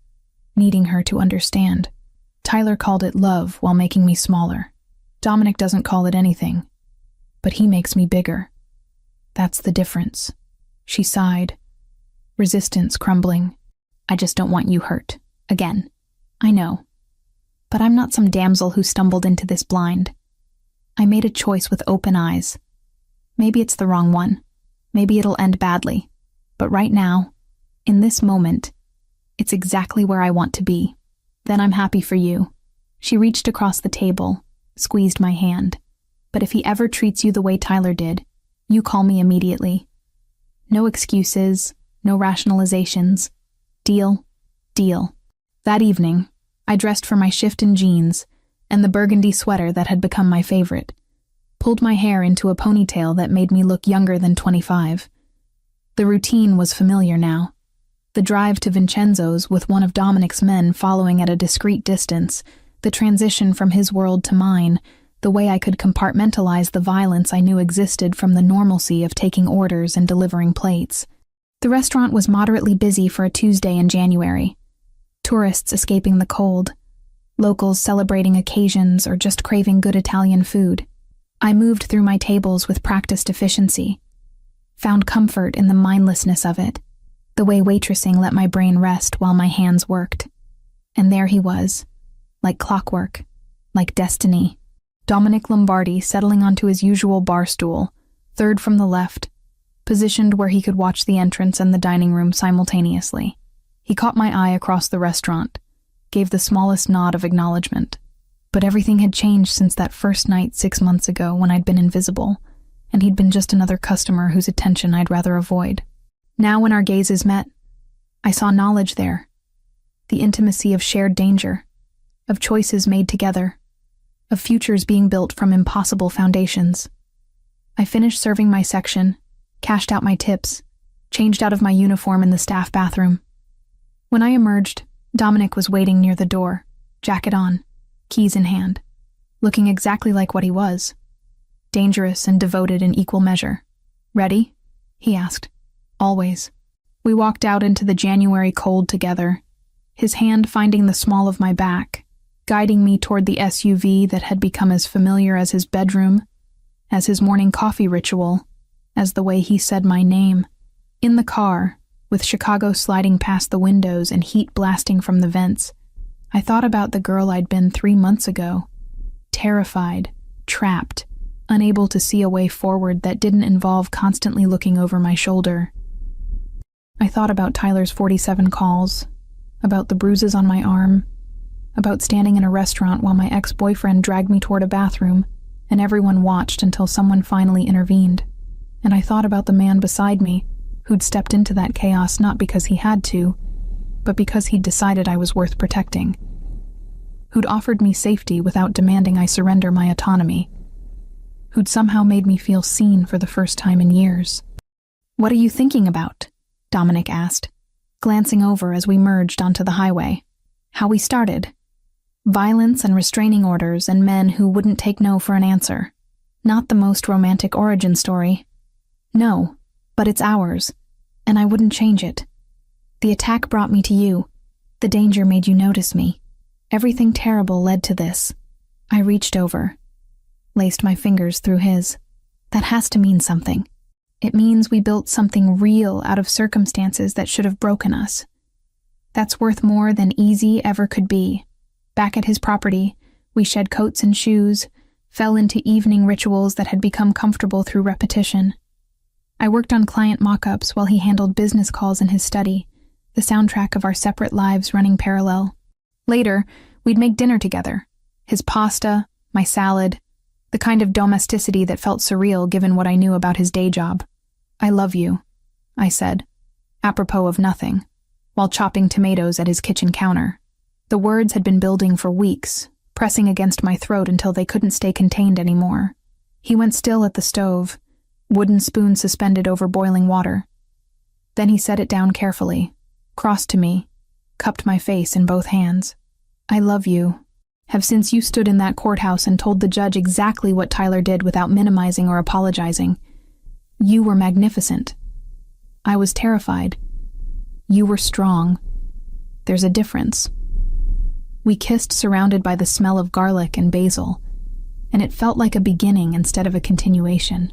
needing her to understand. Tyler called it love while making me smaller. Dominic doesn't call it anything, but he makes me bigger. That's the difference. She sighed, resistance crumbling. I just don't want you hurt. Again. I know. But I'm not some damsel who stumbled into this blind. I made a choice with open eyes. Maybe it's the wrong one. Maybe it'll end badly. But right now, in this moment, it's exactly where I want to be. Then I'm happy for you. She reached across the table, squeezed my hand. But if he ever treats you the way Tyler did, you call me immediately. No excuses, no rationalizations. Deal? Deal. That evening, I dressed for my shift in jeans and the burgundy sweater that had become my favorite. Pulled my hair into a ponytail that made me look younger than 25. The routine was familiar now. The drive to Vincenzo's with one of Dominic's men following at a discreet distance, the transition from his world to mine, the way I could compartmentalize the violence I knew existed from the normalcy of taking orders and delivering plates. The restaurant was moderately busy for a Tuesday in January. Tourists escaping the cold, locals celebrating occasions or just craving good Italian food. I moved through my tables with practiced efficiency, found comfort in the mindlessness of it, the way waitressing let my brain rest while my hands worked. And there he was, like clockwork, like destiny. Dominic Lombardi settling onto his usual bar stool, third from the left, positioned where he could watch the entrance and the dining room simultaneously. He caught my eye across the restaurant, gave the smallest nod of acknowledgement. But everything had changed since that first night 6 months ago when I'd been invisible, and he'd been just another customer whose attention I'd rather avoid. Now when our gazes met, I saw knowledge there, the intimacy of shared danger, of choices made together, of futures being built from impossible foundations. I finished serving my section, cashed out my tips, changed out of my uniform in the staff bathroom. When I emerged, Dominic was waiting near the door, jacket on, keys in hand, looking exactly like what he was. Dangerous and devoted in equal measure. "Ready?" he asked. "Always." We walked out into the January cold together, his hand finding the small of my back, guiding me toward the SUV that had become as familiar as his bedroom, as his morning coffee ritual, as the way he said my name. In the car, with Chicago sliding past the windows and heat blasting from the vents, I thought about the girl I'd been 3 months ago, terrified, trapped, unable to see a way forward that didn't involve constantly looking over my shoulder. I thought about Tyler's 47 calls, about the bruises on my arm, about standing in a restaurant while my ex-boyfriend dragged me toward a bathroom, and everyone watched until someone finally intervened. And I thought about the man beside me, who'd stepped into that chaos not because he had to, but because he'd decided I was worth protecting. Who'd offered me safety without demanding I surrender my autonomy. Who'd somehow made me feel seen for the first time in years. "What are you thinking about?" Dominic asked, glancing over as we merged onto the highway. "How we started. Violence and restraining orders and men who wouldn't take no for an answer. Not the most romantic origin story. No, but it's ours, and I wouldn't change it. The attack brought me to you. The danger made you notice me. Everything terrible led to this." I reached over, laced my fingers through his. "That has to mean something. It means we built something real out of circumstances that should have broken us. That's worth more than easy ever could be." Back at his property, we shed coats and shoes, fell into evening rituals that had become comfortable through repetition. I worked on client mock-ups while he handled business calls in his study, the soundtrack of our separate lives running parallel. Later, we'd make dinner together. His pasta, my salad, the kind of domesticity that felt surreal given what I knew about his day job. "I love you," I said, apropos of nothing, while chopping tomatoes at his kitchen counter. The words had been building for weeks, pressing against my throat until they couldn't stay contained anymore. He went still at the stove, wooden spoon suspended over boiling water. Then he set it down carefully, crossed to me, cupped my face in both hands. "I love you. Have since you stood in that courthouse and told the judge exactly what Tyler did without minimizing or apologizing. You were magnificent. I was terrified. You were strong. There's a difference." We kissed surrounded by the smell of garlic and basil, and it felt like a beginning instead of a continuation.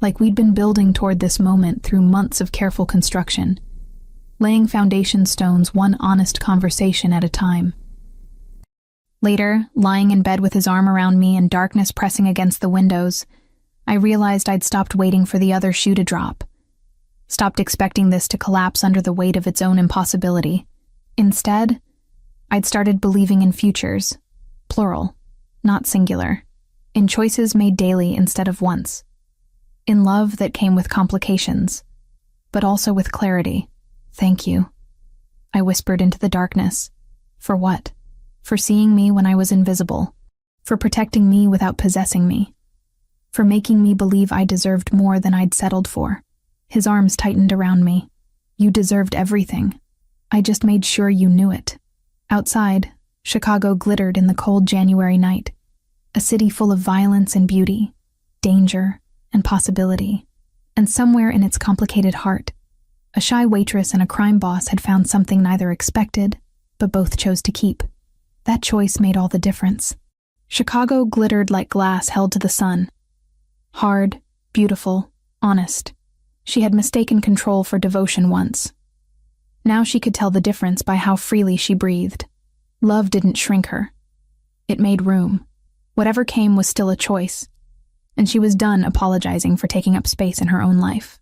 Like we'd been building toward this moment through months of careful construction, laying foundation stones one honest conversation at a time. Later, lying in bed with his arm around me and darkness pressing against the windows, I realized I'd stopped waiting for the other shoe to drop, stopped expecting this to collapse under the weight of its own impossibility. Instead, I'd started believing in futures, plural, not singular, in choices made daily instead of once, in love that came with complications, but also with clarity. "Thank you," I whispered into the darkness. "For what? For seeing me when I was invisible, for protecting me without possessing me, for making me believe I deserved more than I'd settled for." His arms tightened around me. "You deserved everything. I just made sure you knew it." Outside, Chicago glittered in the cold January night, a city full of violence and beauty, danger and possibility, and somewhere in its complicated heart, a shy waitress and a crime boss had found something neither expected, but both chose to keep. That choice made all the difference. Chicago glittered like glass held to the sun. Hard, beautiful, honest. She had mistaken control for devotion once. Now she could tell the difference by how freely she breathed. Love didn't shrink her. It made room. Whatever came was still a choice, and she was done apologizing for taking up space in her own life.